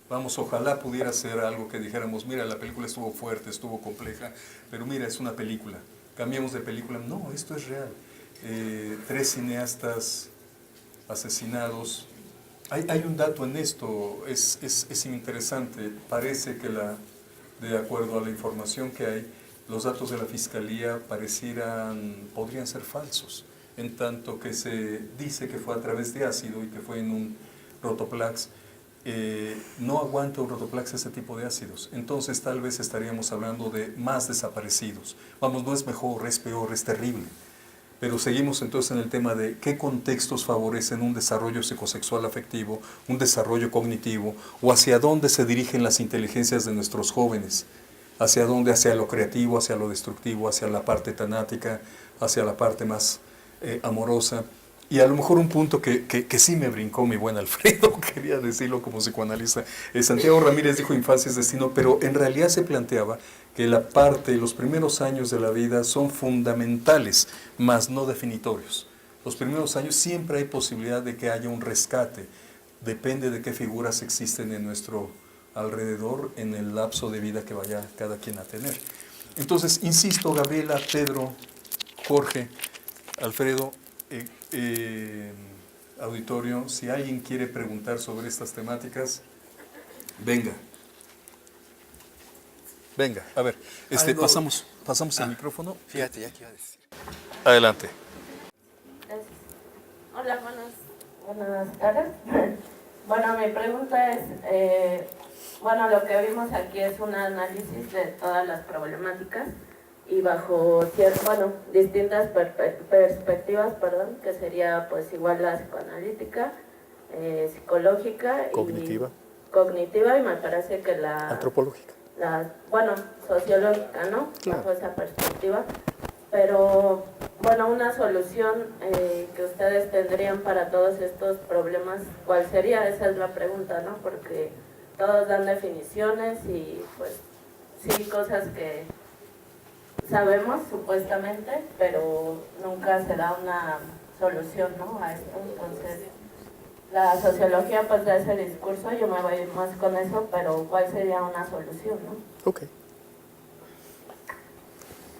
Vamos, ojalá pudiera ser algo que dijéramos, mira, la película estuvo fuerte, estuvo compleja, pero mira, es una película. Cambiamos de película. No, esto es real. 3 cineastas asesinados. Hay un dato en esto, es interesante. Parece que de acuerdo a la información que hay, los datos de la Fiscalía podrían ser falsos, en tanto que se dice que fue a través de ácido y que fue en un Rotoplas. No aguanta un Rotoplas ese tipo de ácidos. Entonces tal vez estaríamos hablando de más desaparecidos. Vamos, no es mejor, es peor, es terrible. Pero seguimos entonces en el tema de qué contextos favorecen un desarrollo psicosexual afectivo, un desarrollo cognitivo, o hacia dónde se dirigen las inteligencias de nuestros jóvenes. Hacia dónde, hacia lo creativo, hacia lo destructivo, hacia la parte tanática, hacia la parte más amorosa. Y a lo mejor un punto que sí me brincó mi buen Alfredo, quería decirlo como psicoanalista. Santiago Ramírez dijo infancia es destino, pero en realidad se planteaba que los primeros años de la vida son fundamentales, mas no definitorios. Los primeros años siempre hay posibilidad de que haya un rescate, depende de qué figuras existen en nuestro alrededor en el lapso de vida que vaya cada quien a tener. Entonces, insisto, Gabriela, Pedro, Jorge, Alfredo, auditorio, si alguien quiere preguntar sobre estas temáticas, Venga. Venga, a ver, pasamos el micrófono. Fíjate, ya que iba a decir. Adelante. Gracias. Hola, buenas tardes. Bueno, mi pregunta es, bueno, lo que vimos aquí es un análisis de todas las problemáticas y bajo distintas perspectivas, que sería pues igual la psicoanalítica, psicológica cognitiva y me parece que la Antropológica. Sociológica, ¿no? Claro. Bajo esa perspectiva. Pero, bueno, una solución que ustedes tendrían para todos estos problemas, ¿cuál sería? Esa es la pregunta, ¿no? Porque todos dan definiciones y, pues, sí, cosas que sabemos supuestamente, pero nunca se da una solución, ¿no? A esto. Entonces, la sociología, pues, da ese discurso, yo me voy más con eso, pero ¿cuál sería una solución, no? Ok.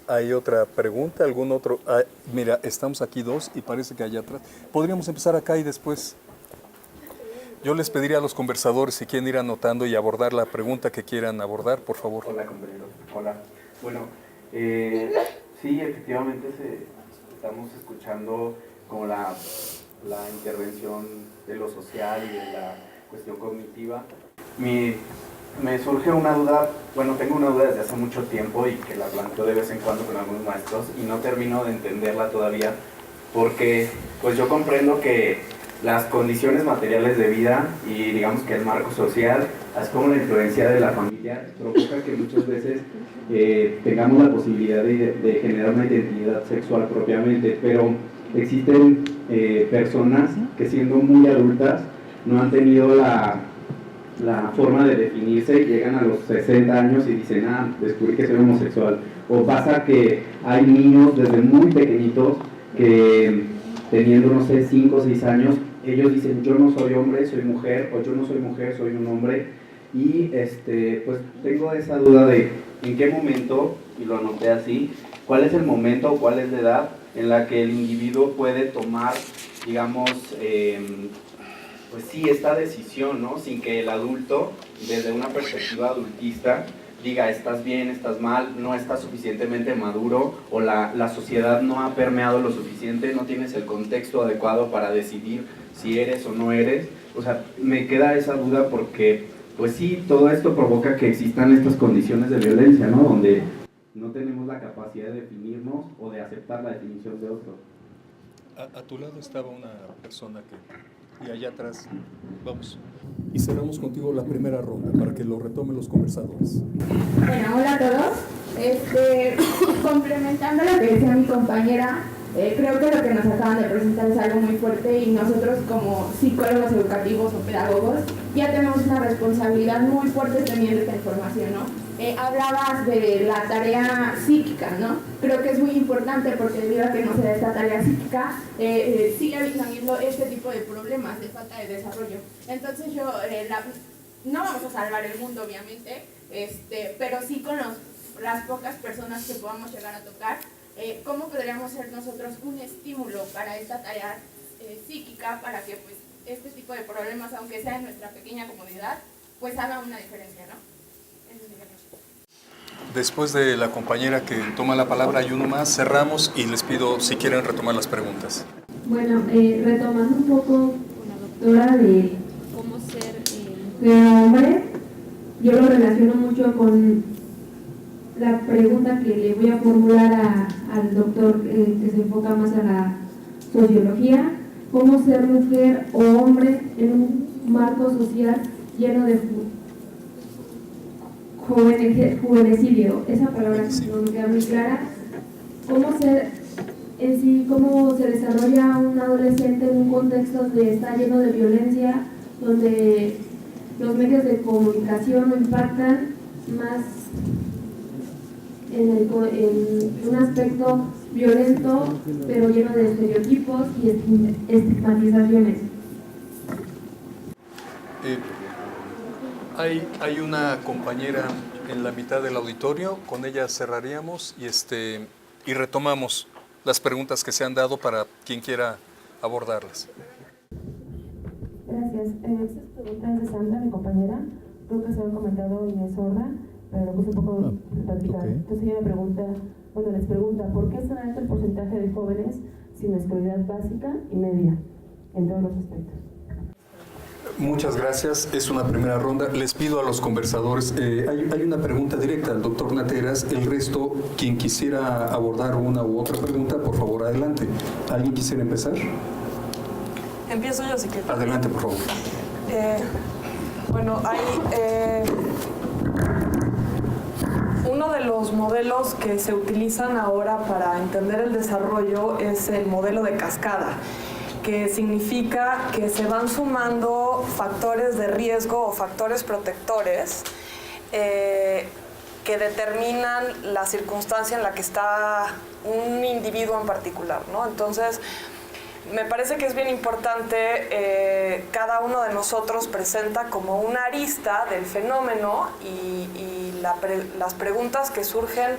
¿Hay otra pregunta? ¿Algún otro? Mira, estamos aquí dos y parece que allá atrás. Podríamos empezar acá y después. Yo les pediría a los conversadores si quieren ir anotando y abordar la pregunta que quieran abordar, por favor. Hola, compañero. Hola. Bueno, sí, efectivamente estamos escuchando como la intervención de lo social y de la cuestión cognitiva. Me surge una duda, tengo una duda desde hace mucho tiempo y que la planteo de vez en cuando con algunos maestros y no termino de entenderla todavía porque pues yo comprendo que las condiciones materiales de vida y digamos que el marco social, así como la influencia de la familia, provoca que muchas veces tengamos la posibilidad de generar una identidad sexual propiamente, pero existen personas que siendo muy adultas no han tenido la forma de definirse y llegan a los 60 años y dicen, descubrí que soy homosexual. O pasa que hay niños desde muy pequeñitos que teniendo, 5 o 6 años, ellos dicen, yo no soy hombre, soy mujer, o yo no soy mujer, soy un hombre. Y pues tengo esa duda de en qué momento, y lo anoté así, cuál es el momento o cuál es la edad en la que el individuo puede tomar, digamos, pues sí, esta decisión, ¿no? Sin que el adulto, desde una perspectiva adultista, diga, estás bien, estás mal, no estás suficientemente maduro, o la sociedad no ha permeado lo suficiente, no tienes el contexto adecuado para decidir si eres o no eres. O sea, me queda esa duda porque, pues sí, todo esto provoca que existan estas condiciones de violencia, ¿no? Donde no tenemos la capacidad de definirnos o de aceptar la definición de otro. A tu lado estaba una persona y allá atrás, vamos. Y cerramos contigo la primera ronda para que lo retomen los conversadores. Bueno, hola a todos. Complementando lo que decía mi compañera, creo que lo que nos acaban de presentar es algo muy fuerte y nosotros como psicólogos educativos o pedagogos ya tenemos una responsabilidad muy fuerte teniendo esta información, ¿no? Hablabas de la tarea psíquica, ¿no? Creo que es muy importante porque debido a que no se da esta tarea psíquica, sigue habiendo este tipo de problemas de falta de desarrollo. Entonces no vamos a salvar el mundo, obviamente, pero sí con las pocas personas que podamos llegar a tocar, ¿cómo podríamos ser nosotros un estímulo para esta tarea psíquica para que pues este tipo de problemas, aunque sea en nuestra pequeña comunidad, pues haga una diferencia, ¿no? Después de la compañera que toma la palabra, hay uno más, cerramos y les pido si quieren retomar las preguntas. Bueno, retomando un poco con la doctora de cómo ser hombre, yo lo relaciono mucho con la pregunta que le voy a formular al doctor que se enfoca más a la sociología, cómo ser mujer o hombre en un marco social lleno de juvenicidio. Esa palabra no me queda muy clara. Cómo se desarrolla un adolescente en un contexto donde está lleno de violencia, donde los medios de comunicación lo impactan más en un aspecto violento, pero lleno de estereotipos y estigmatizaciones. Hay una compañera en la mitad del auditorio, con ella cerraríamos y retomamos las preguntas que se han dado para quien quiera abordarlas. Gracias. Esta pregunta es de Sandra, mi compañera. creo que se ha comentado Inés Sorda, pero lo puse un poco radical. Okay. Entonces ella les pregunta, ¿por qué es tan alto el porcentaje de jóvenes sin escolaridad básica y media en todos los aspectos? Muchas gracias. Es una primera ronda. Les pido a los conversadores, hay una pregunta directa al doctor Nateras. El resto, quien quisiera abordar una u otra pregunta, por favor, adelante. ¿Alguien quisiera empezar? Empiezo yo, si quieres. Adelante, por favor. Bueno, hay uno de los modelos que se utilizan ahora para entender el desarrollo es el modelo de cascada, que significa que se van sumando factores de riesgo o factores protectores que determinan la circunstancia en la que está un individuo en particular, ¿no? Entonces, me parece que es bien importante, cada uno de nosotros presenta como una arista del fenómeno y las preguntas que surgen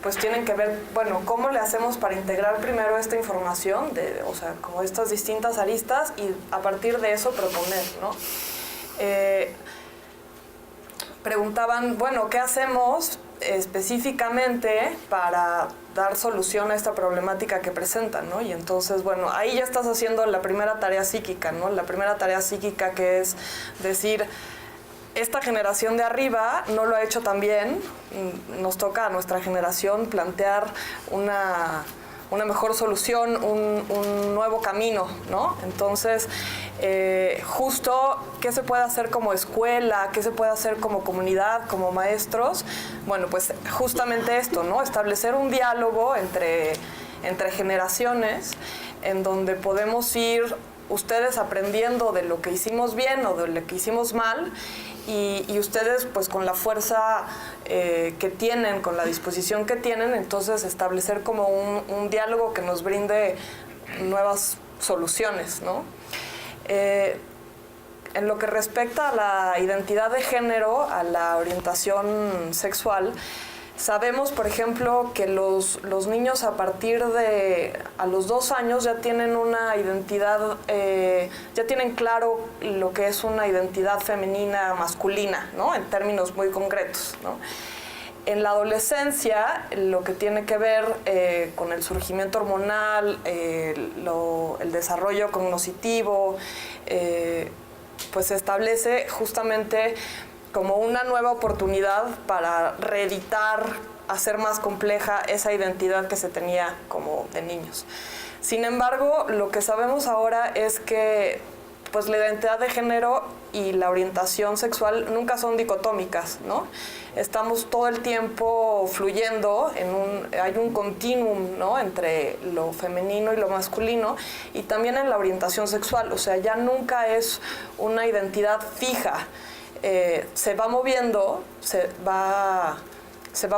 pues tienen que ver, bueno, ¿cómo le hacemos para integrar primero esta información, o sea, como estas distintas aristas y a partir de eso proponer, ¿no? Preguntaban, bueno, ¿qué hacemos específicamente para dar solución a esta problemática que presentan, ¿no? Y entonces, bueno, ahí ya estás haciendo la primera tarea psíquica, ¿no? La primera tarea psíquica, que es decir, esta generación de arriba no lo ha hecho tan bien, nos toca a nuestra generación plantear una mejor solución, un nuevo camino, ¿no? Entonces, justo, ¿qué se puede hacer como escuela? ¿Qué se puede hacer como comunidad, como maestros? Bueno, pues justamente esto, ¿no? Establecer un diálogo entre generaciones en donde podemos ir ustedes aprendiendo de lo que hicimos bien o de lo que hicimos mal y ustedes pues con la fuerza que tienen, con la disposición que tienen, entonces establecer como un diálogo que nos brinde nuevas soluciones, ¿no? En lo que respecta a la identidad de género, a la orientación sexual, sabemos, por ejemplo, que los niños a los 2 años ya tienen una identidad, ya tienen claro lo que es una identidad femenina, masculina, ¿no? En términos muy concretos, ¿no? En la adolescencia, lo que tiene que ver con el surgimiento hormonal, el desarrollo cognoscitivo, pues se establece justamente como una nueva oportunidad para reeditar, hacer más compleja esa identidad que se tenía como de niños. Sin embargo, lo que sabemos ahora es que pues, la identidad de género y la orientación sexual nunca son dicotómicas, ¿no? Estamos todo el tiempo fluyendo, hay un continuum, ¿no? Entre lo femenino y lo masculino, y también en la orientación sexual, o sea, ya nunca es una identidad fija. Se va moviendo, se va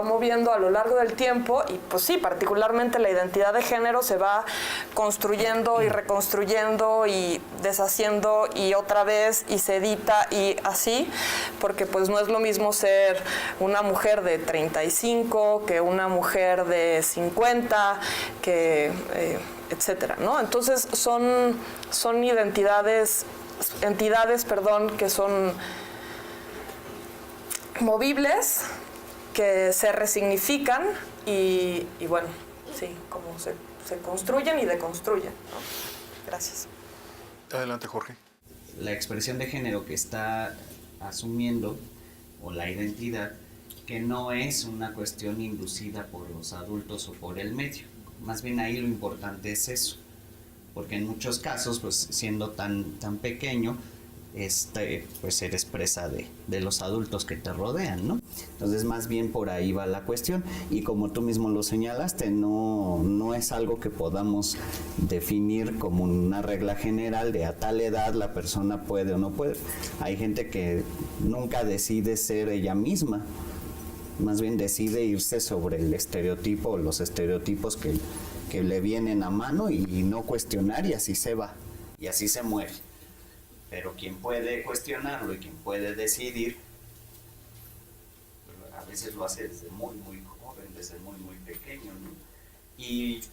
moviendo a lo largo del tiempo y pues sí, particularmente la identidad de género se va construyendo y reconstruyendo y deshaciendo y otra vez y se edita y así, porque pues no es lo mismo ser una mujer de 35 que una mujer de 50, que etcétera, ¿no? Entonces son entidades, que son movibles, que se resignifican y bueno, sí, como se construyen y deconstruyen, ¿no? Gracias. Adelante, Jorge. La expresión de género que está asumiendo, o la identidad, que no es una cuestión inducida por los adultos o por el medio. Más bien ahí lo importante es eso, porque en muchos casos, pues siendo tan pequeño, pues eres presa de los adultos que te rodean, ¿no? Entonces más bien por ahí va la cuestión, y como tú mismo lo señalaste, no es algo que podamos definir como una regla general de a tal edad la persona puede o no puede. Hay gente que nunca decide ser ella misma, más bien decide irse sobre el estereotipo o los estereotipos que le vienen a mano y no cuestionar, y así se va, y así se muere. Pero quien puede cuestionarlo y quien puede decidir, a veces lo hace desde muy, muy joven, desde muy, muy pequeño, ¿no? Y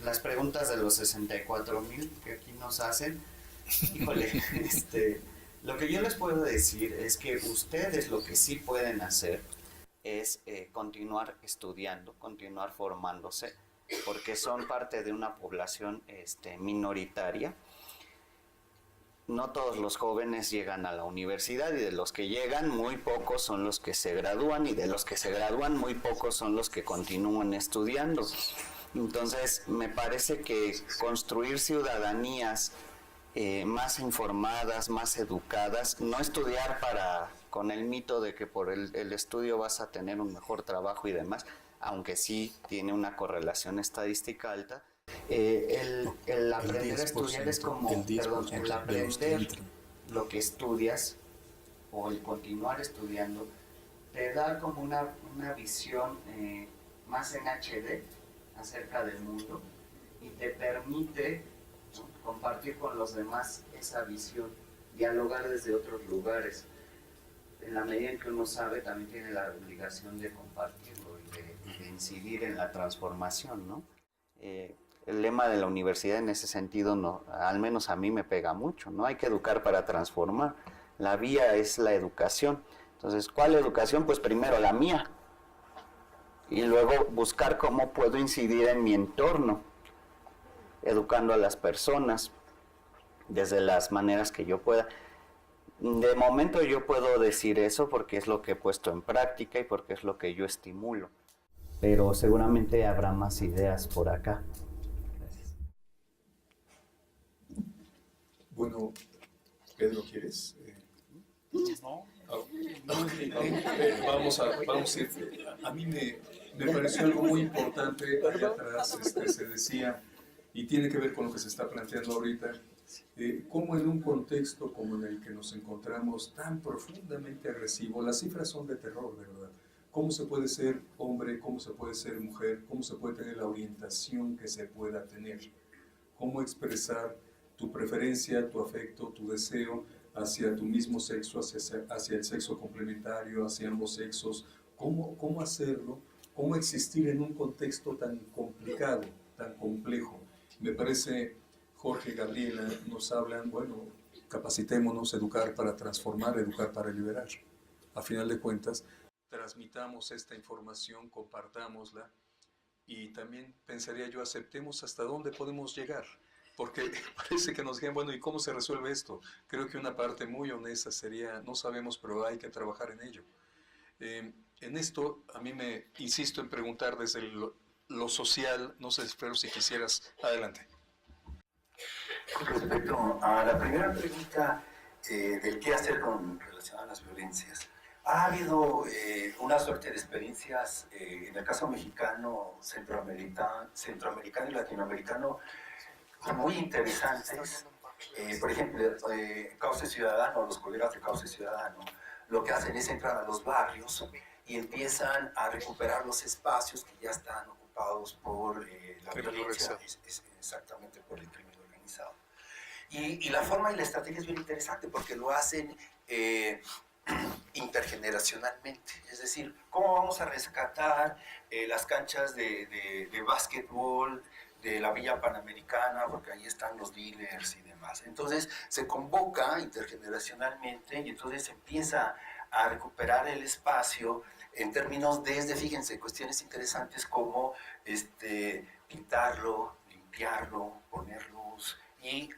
las preguntas de los 64,000 que aquí nos hacen, híjole, Lo que yo les puedo decir es que ustedes lo que sí pueden hacer es continuar estudiando, continuar formándose, porque son parte de una población minoritaria. No todos los jóvenes llegan a la universidad, y de los que llegan, muy pocos son los que se gradúan, y de los que se gradúan, muy pocos son los que continúan estudiando. Entonces, me parece que construir ciudadanías más informadas, más educadas, no estudiar con el mito de que por el estudio vas a tener un mejor trabajo y demás, aunque sí tiene una correlación estadística alta. El aprender a estudiar es como, el aprender lo que estudias o el continuar estudiando te da como una visión más en HD acerca del mundo, y te permite compartir con los demás esa visión, dialogar desde otros lugares. En la medida en que uno sabe, también tiene la obligación de compartirlo y de incidir en la transformación, ¿no? El lema de la universidad en ese sentido, no, al menos a mí me pega mucho, ¿no? Hay que educar para transformar. La vía es la educación. Entonces, ¿cuál educación? Pues primero la mía. Y luego buscar cómo puedo incidir en mi entorno, educando a las personas desde las maneras que yo pueda. De momento yo puedo decir eso porque es lo que he puesto en práctica y porque es lo que yo estimulo. Pero seguramente habrá más ideas por acá. Gracias. Bueno, Pedro, ¿quieres? No. Vamos a ir. A mí me pareció algo muy importante allá atrás, se decía, y tiene que ver con lo que se está planteando ahorita, cómo en un contexto como en el que nos encontramos tan profundamente agresivo, las cifras son de terror, de verdad. ¿Cómo se puede ser hombre? ¿Cómo se puede ser mujer? ¿Cómo se puede tener la orientación que se pueda tener? ¿Cómo expresar tu preferencia, tu afecto, tu deseo hacia tu mismo sexo, hacia el sexo complementario, hacia ambos sexos? ¿Cómo hacerlo? ¿Cómo existir en un contexto tan complicado, tan complejo? Me parece, Jorge, Gabriela, nos hablan, bueno, capacitémonos, educar para transformar, educar para liberar. A final de cuentas, transmitamos esta información, compartámosla, y también pensaría yo, aceptemos hasta dónde podemos llegar, porque parece que nos digan, bueno, ¿y cómo se resuelve esto? Creo que una parte muy honesta sería, no sabemos, pero hay que trabajar en ello. En esto, a mí me insisto en preguntar desde lo social, no sé, espero si quisieras, adelante. Con respecto a la primera pregunta del qué hacer con relación a las violencias, ha habido una suerte de experiencias en el caso mexicano, centroamericano y latinoamericano muy interesantes. Por ejemplo, Cauce Ciudadano, los colegas de Cauce Ciudadano, lo que hacen es entrar a los barrios y empiezan a recuperar los espacios que ya están ocupados por la violencia, exactamente por el crimen organizado. Y la forma y la estrategia es bien interesante porque lo hacen intergeneracionalmente, es decir, cómo vamos a rescatar las canchas de básquetbol de la Villa Panamericana, porque ahí están los dealers y demás. Entonces se convoca intergeneracionalmente y entonces se empieza a recuperar el espacio en términos desde, fíjense, cuestiones interesantes como pintarlo, limpiarlo, poner luz y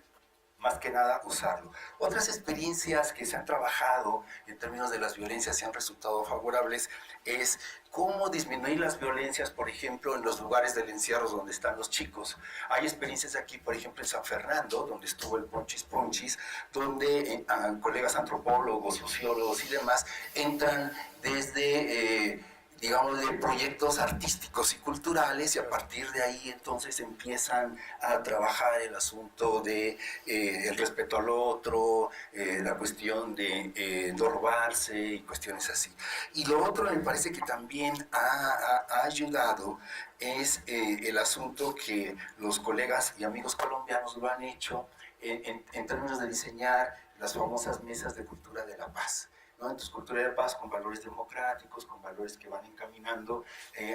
más que nada usarlo. Otras experiencias que se han trabajado en términos de las violencias y han resultado favorables es cómo disminuir las violencias, por ejemplo, en los lugares del encierro donde están los chicos. Hay experiencias aquí, por ejemplo, en San Fernando, donde estuvo el Ponchis Ponchis, donde colegas antropólogos, sociólogos y demás entran desde digamos, de proyectos artísticos y culturales, y a partir de ahí entonces empiezan a trabajar el asunto de el respeto al otro, la cuestión de no robarse y cuestiones así. Y lo otro me parece que también ha ayudado es el asunto que los colegas y amigos colombianos lo han hecho en términos de diseñar las famosas mesas de cultura de la paz. ¿no? Entonces, cultura de paz con valores democráticos, con valores que van encaminando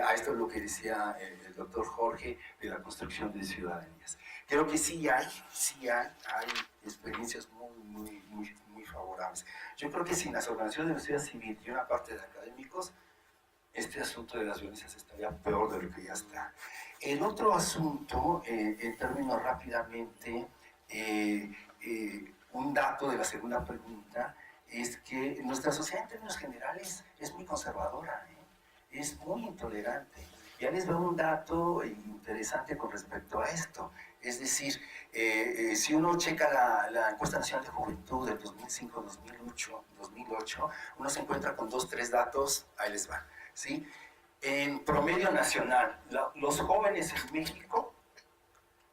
a esto es lo que decía el doctor Jorge de la construcción de ciudadanías. Creo que sí hay experiencias muy favorables. Yo creo que sin las organizaciones de la sociedad civil y una parte de académicos, este asunto de las violencias estaría peor de lo que ya está. El otro asunto, en términos rápidamente, un dato de la segunda pregunta, es que nuestra sociedad en términos generales es muy conservadora, es muy intolerante. Ya les doy un dato interesante con respecto a esto. Es decir, si uno checa la encuesta nacional de juventud del 2005-2008, uno se encuentra con 2-3 datos, ahí les van, ¿sí? En promedio nacional, los jóvenes en México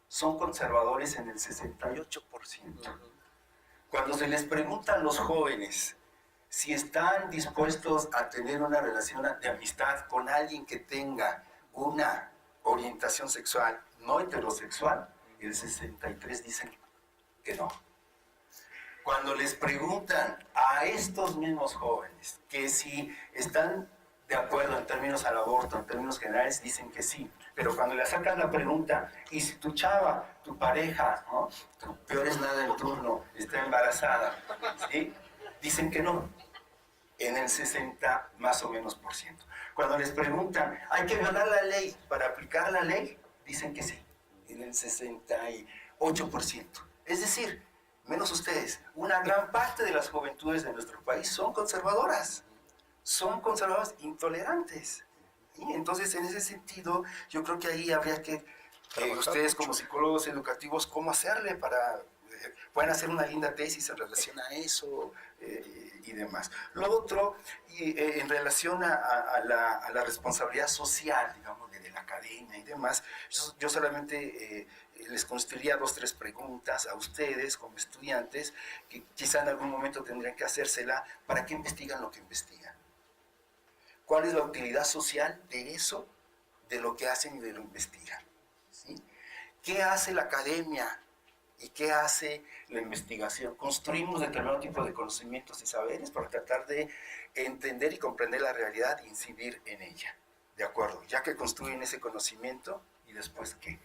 son conservadores en el 68%. Cuando se les pregunta a los jóvenes si están dispuestos a tener una relación de amistad con alguien que tenga una orientación sexual no heterosexual, el 63% dicen que no. Cuando les preguntan a estos mismos jóvenes que si están de acuerdo en términos al aborto, en términos generales, dicen que sí. Pero cuando le sacan la pregunta, y si tu chava, tu pareja, ¿no?, tu peor es nada en turno, está embarazada, ¿sí?, dicen que no, en el 60 más o menos %. Cuando les preguntan, ¿hay que violar la ley para aplicar la ley?, dicen que sí, en el 68%. Es decir, menos ustedes, una gran parte de las juventudes de nuestro país son conservadoras intolerantes. Y entonces, en ese sentido, yo creo que ahí habría que, ustedes como psicólogos educativos, cómo hacerle para, pueden hacer una linda tesis en relación a eso y demás. Lo otro, en relación a la responsabilidad social, digamos, de la academia y demás, yo solamente les construiría 2-3 preguntas a ustedes como estudiantes, que quizá en algún momento tendrían que hacérsela. ¿Para qué investigan lo que investigan? ¿Cuál es la utilidad social de eso, de lo que hacen y de lo que investigan? ¿Sí? ¿Qué hace la academia y qué hace la investigación? Construimos determinado tipo de conocimientos y saberes para tratar de entender y comprender la realidad e incidir en ella. ¿De acuerdo? Ya que construyen ese conocimiento, ¿y después qué?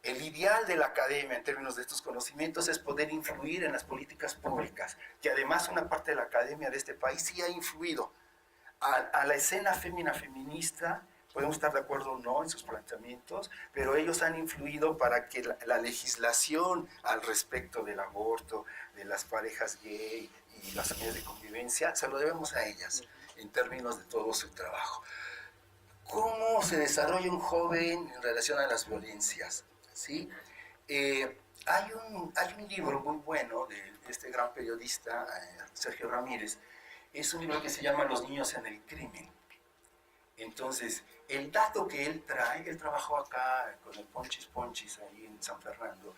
El ideal de la academia en términos de estos conocimientos es poder influir en las políticas públicas, que además una parte de la academia de este país sí ha influido a la escena feminista. Podemos estar de acuerdo o no en sus planteamientos, pero ellos han influido para que la legislación al respecto del aborto, de las parejas gay y las unidades de convivencia, se lo debemos a ellas en términos de todo su trabajo. ¿Cómo se desarrolla un joven en relación a las violencias? ¿Sí? Hay un libro muy bueno de este gran periodista, Sergio Ramírez. Es un libro que se llama Los niños en el crimen. Entonces, el dato que él trae, él trabajó acá con el Ponchis ahí en San Fernando,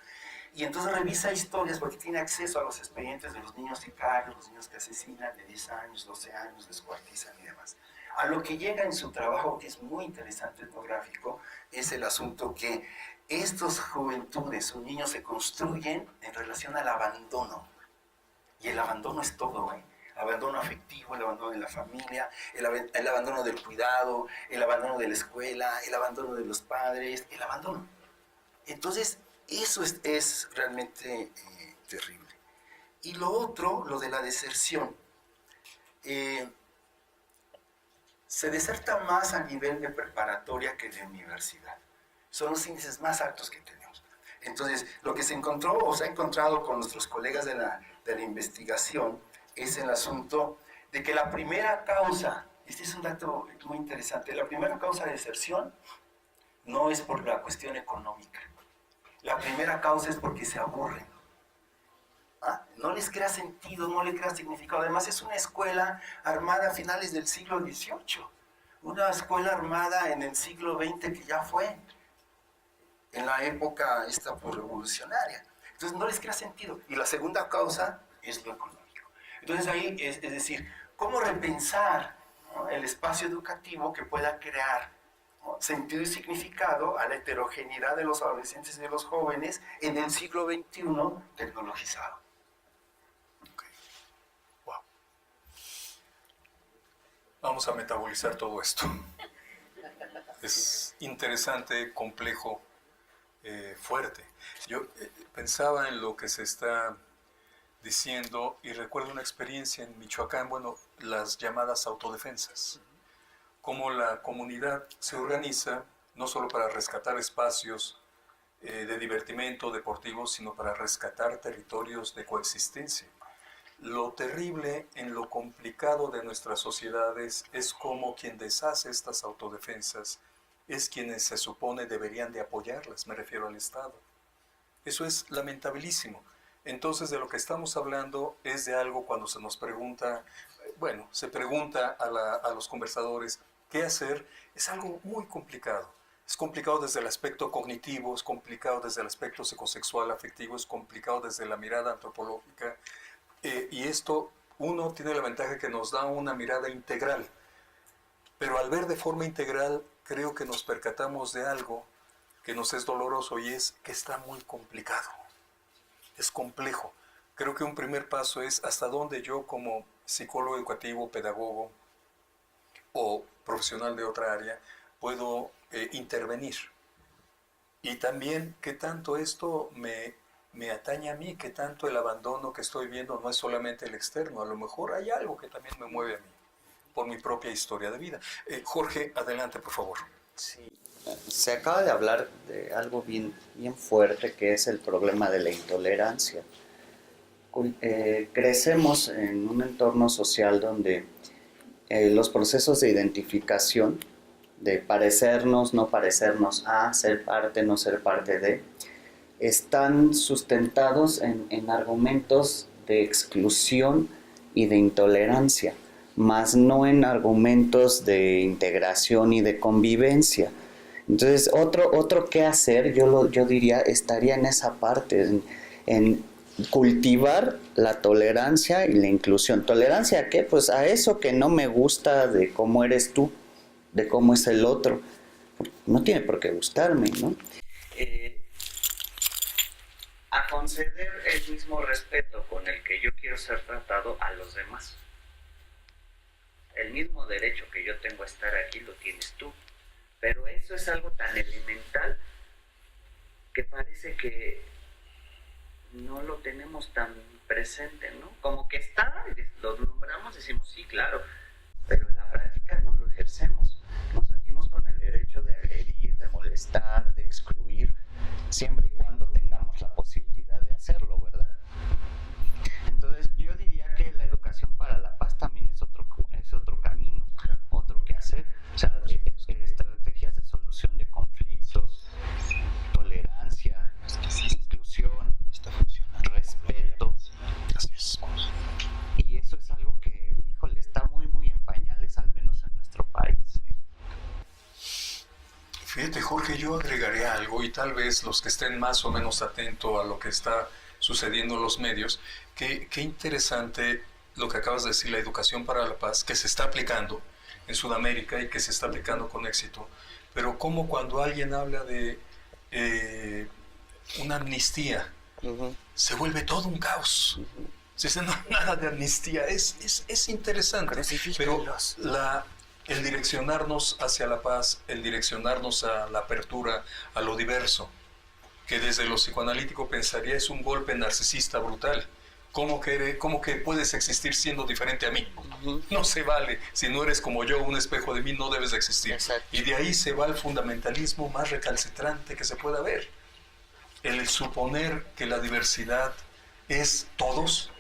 y entonces revisa historias porque tiene acceso a los expedientes de los niños sicarios, los niños que asesinan de 10 años, 12 años, descuartizan y demás. A lo que llega en su trabajo, que es muy interesante, etnográfico, es el asunto que estos juventudes o niños se construyen en relación al abandono. Y el abandono es todo, ¿eh? Abandono afectivo, el abandono de la familia, el abandono del cuidado, el abandono de la escuela, el abandono de los padres, el abandono. Entonces, eso es realmente terrible. Y lo otro, lo de la deserción. Se deserta más a nivel de preparatoria que de universidad. Son los índices más altos que tenemos. Entonces, lo que se encontró o se ha encontrado con nuestros colegas de la investigación es el asunto de que la primera causa, este es un dato muy interesante, la primera causa de deserción no es por la cuestión económica. La primera causa es porque se aburren. No les crea sentido, no les crea significado. Además, es una escuela armada a finales del siglo XVIII. Una escuela armada en el siglo XX que ya fue, en la época esta revolucionaria. Entonces, no les crea sentido. Y la segunda causa es lo económico. Entonces, ahí es decir, ¿cómo repensar, ¿no?, el espacio educativo que pueda crear, ¿no?, sentido y significado a la heterogeneidad de los adolescentes y de los jóvenes en el siglo XXI tecnologizado? Okay. Wow. Vamos a metabolizar todo esto. Es interesante, complejo, fuerte. Yo pensaba en lo que se está diciendo, y recuerdo una experiencia en Michoacán, bueno, las llamadas autodefensas, cómo la comunidad se organiza no solo para rescatar espacios de divertimento deportivo, sino para rescatar territorios de coexistencia. Lo terrible en lo complicado de nuestras sociedades es cómo quien deshace estas autodefensas es quienes se supone deberían de apoyarlas, me refiero al Estado. Eso es lamentabilísimo. Entonces, de lo que estamos hablando es de algo cuando se nos pregunta, bueno, se pregunta a los conversadores qué hacer, es algo muy complicado. Es complicado desde el aspecto cognitivo, es complicado desde el aspecto psicosexual, afectivo, es complicado desde la mirada antropológica. Y esto, uno tiene la ventaja que nos da una mirada integral. Pero al ver de forma integral, creo que nos percatamos de algo que nos es doloroso y es que está muy complicado. Es complejo. Creo que un primer paso es hasta dónde yo como psicólogo educativo, pedagogo o profesional de otra área puedo intervenir. Y también qué tanto esto me atañe a mí, qué tanto el abandono que estoy viendo no es solamente el externo, a lo mejor hay algo que también me mueve a mí, por mi propia historia de vida. Jorge, adelante, por favor. Sí, se acaba de hablar de algo bien fuerte, que es el problema de la intolerancia. Crecemos en un entorno social donde los procesos de identificación, de parecernos, no parecernos a, ser parte, no ser parte de, están sustentados en argumentos de exclusión y de intolerancia, más no en argumentos de integración y de convivencia. Entonces, otro qué hacer, yo diría, estaría en esa parte, en cultivar la tolerancia y la inclusión. ¿Tolerancia a qué? Pues a eso que no me gusta de cómo eres tú, de cómo es el otro. No tiene por qué gustarme, ¿no? A conceder el mismo respeto con el que yo quiero ser tratado a los demás. El mismo derecho que yo tengo a estar aquí lo tienes tú. Pero eso es algo tan elemental que parece que no lo tenemos tan presente, ¿no? Como que está, lo nombramos, decimos sí, claro, pero en la práctica no lo ejercemos. Nos sentimos con el derecho de agredir, de molestar, de excluir, siempre y cuando tengamos la posibilidad de hacerlo, ¿verdad? Entonces yo diría que la educación para la paz también es otro camino, otro que hacer. O sea, estrategias de solución de conflictos, tolerancia, inclusión, respeto. Y eso es algo que, híjole, está muy en pañales, al menos en nuestro país. Fíjate, Jorge, yo agregaré algo y tal vez los que estén más o menos atentos a lo que está sucediendo en los medios, qué interesante lo que acabas de decir, la educación para la paz, que se está aplicando en Sudamérica y que se está aplicando con éxito, pero como cuando alguien habla de una amnistía, se vuelve todo un caos. Se dice, no, nada de amnistía, es interesante, pero el direccionarnos hacia la paz, el direccionarnos a la apertura, a lo diverso, que desde lo psicoanalítico pensaría es un golpe narcisista brutal. ¿Cómo que puedes existir siendo diferente a mí? No se vale. Si no eres como yo, un espejo de mí, no debes de existir. Exacto. Y de ahí se va el fundamentalismo más recalcitrante que se pueda ver. El suponer que la diversidad es todos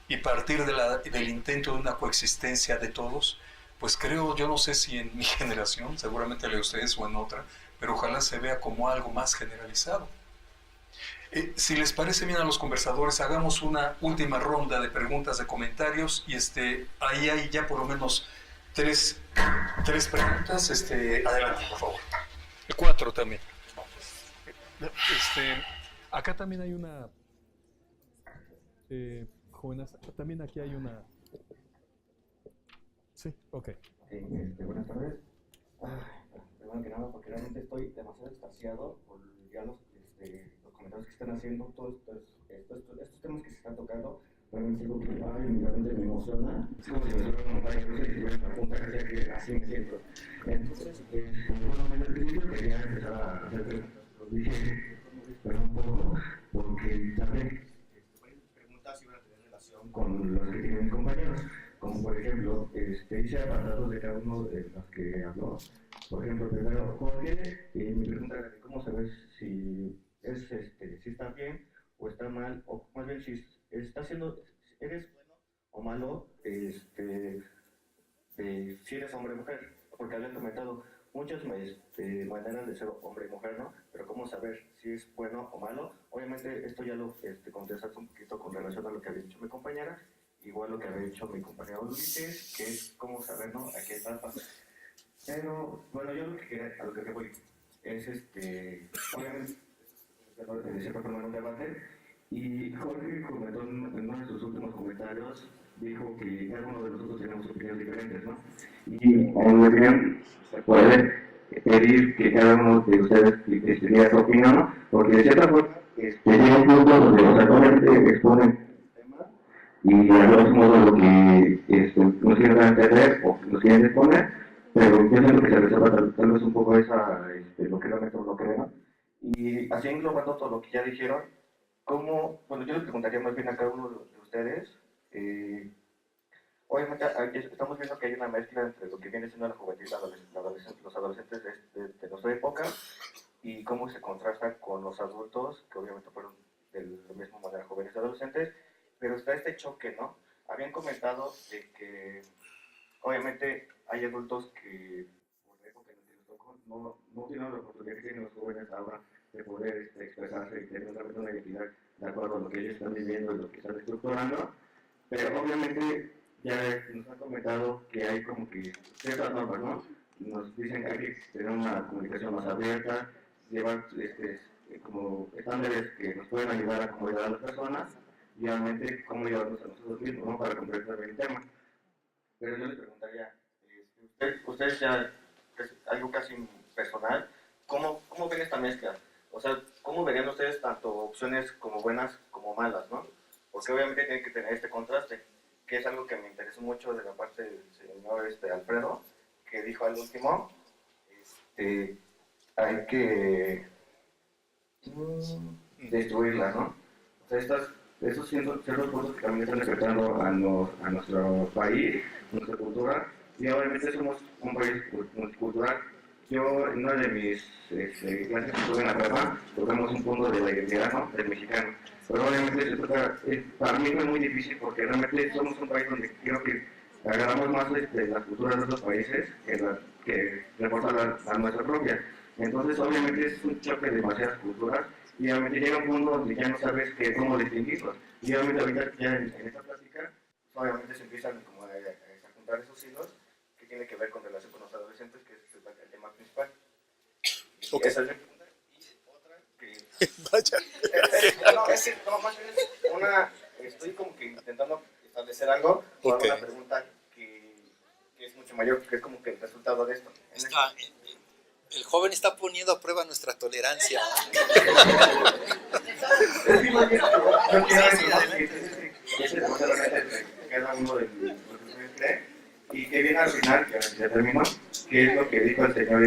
y partir del intento de una coexistencia de todos, pues creo, yo no sé si en mi generación, seguramente la de ustedes o en otra, pero ojalá se vea como algo más generalizado. Si les parece bien a los conversadores, hagamos una última ronda de preguntas, de comentarios, y ahí hay ya por lo menos tres preguntas. Adelante, por favor. 4 también. Acá también hay una... jóvenes, también aquí hay una... Sí, ok. Buenas tardes. Primero que nada, porque realmente estoy demasiado extasiado por ya los comentarios que están haciendo, todos estos temas que se están tocando. Realmente es algo que realmente me emociona. Es como si me fuera una montaña rusa y tuviera una punta que así me siento. Entonces, bueno, en el principio quería empezar a hacer los dije, pero un poco, porque también preguntas y van a tener relación con los que tienen mis compañeros. Como por ejemplo, hice apartados de cada uno de los que habló. Por ejemplo, primero Jorge, mi pregunta era de cómo saber si si está bien o está mal, o más bien si está haciendo, eres bueno o malo, si eres hombre o mujer, porque habían comentado muchas maneras de ser hombre y mujer, ¿no? Pero cómo saber si es bueno o malo. Obviamente esto ya lo contestas un poquito con relación a lo que había dicho mi compañera, igual lo que había dicho mi compañero Luis, que es cómo saber, ¿no? A qué etapa. Pero bueno, yo lo que quería, a lo que voy es obviamente de cierta forma en un debate, y Jorge comentó en uno de sus últimos comentarios, dijo que cada uno de nosotros tenemos opiniones diferentes, ¿no? Y en mi opinión se puede pedir que cada uno de ustedes diga su opinión, ¿no? Porque de cierta forma llega un punto donde los actualmente exponen el tema y a grosso modo lo que nos quieren entender o nos quieren exponer, pero yo siento que se reserva tal vez un poco lo que realmente uno cree, ¿no? Y así englobando todo lo que ya dijeron, ¿cómo? Bueno, yo les preguntaría más bien a cada uno de ustedes. Obviamente estamos viendo que hay una mezcla entre lo que viene siendo la juventud y los adolescentes de nuestra época y cómo se contrasta con los adultos, que obviamente fueron de la misma manera jóvenes y adolescentes, pero está este choque, ¿no? Habían comentado de que obviamente hay adultos que por la época en la que les tocó no tienen la oportunidad que tienen los jóvenes ahora de poder expresarse y tener realmente una identidad de acuerdo a lo que ellos están viviendo y lo que están estructurando, pero obviamente ya nos han comentado que hay como que ciertas normas, ¿no? Nos dicen que hay que tener una comunicación más abierta, llevar como estándares que nos pueden ayudar a acomodar a las personas y obviamente cómo llevarnos a nosotros mismos, ¿no? Para comprender bien el tema. Pero yo les preguntaría, ustedes ya, es algo casi personal, ¿cómo ven esta mezcla? O sea, ¿cómo verían ustedes tanto opciones como buenas como malas, ¿no? Porque obviamente tienen que tener este contraste, que es algo que me interesó mucho de la parte del señor Alfredo, que dijo al último, hay que destruirla, ¿no? O sea, esos ciertos puntos que también están afectando a nuestro país, nuestra cultura, y obviamente somos un país multicultural. Yo, en una de mis clases que estuve en la prepa, tocamos un punto de la identidad, ¿no? Del mexicano. Pero obviamente para mí fue muy difícil porque realmente somos un país donde creo que agarramos más las culturas de otros países que reforzar la nuestra propia. Entonces obviamente es un choque de demasiadas culturas y obviamente llega un punto donde ya no sabes cómo distinguirlos. Y obviamente ahorita ya en esta plática, obviamente se empiezan como a juntar esos hilos que tiene que ver con relación con los adolescentes, que es el tema principal. Okay. Esa es mi pregunta. Y otra que... Vaya. No, más bien es una... Estoy como que intentando establecer algo con una pregunta que es mucho mayor, que es como que el resultado de esto. El joven está poniendo a prueba nuestra tolerancia. Es que más bien, yo quiero decir que ese realmente cada uno de los que cree, y que viene al final, que ya terminó, que es lo que dijo el señor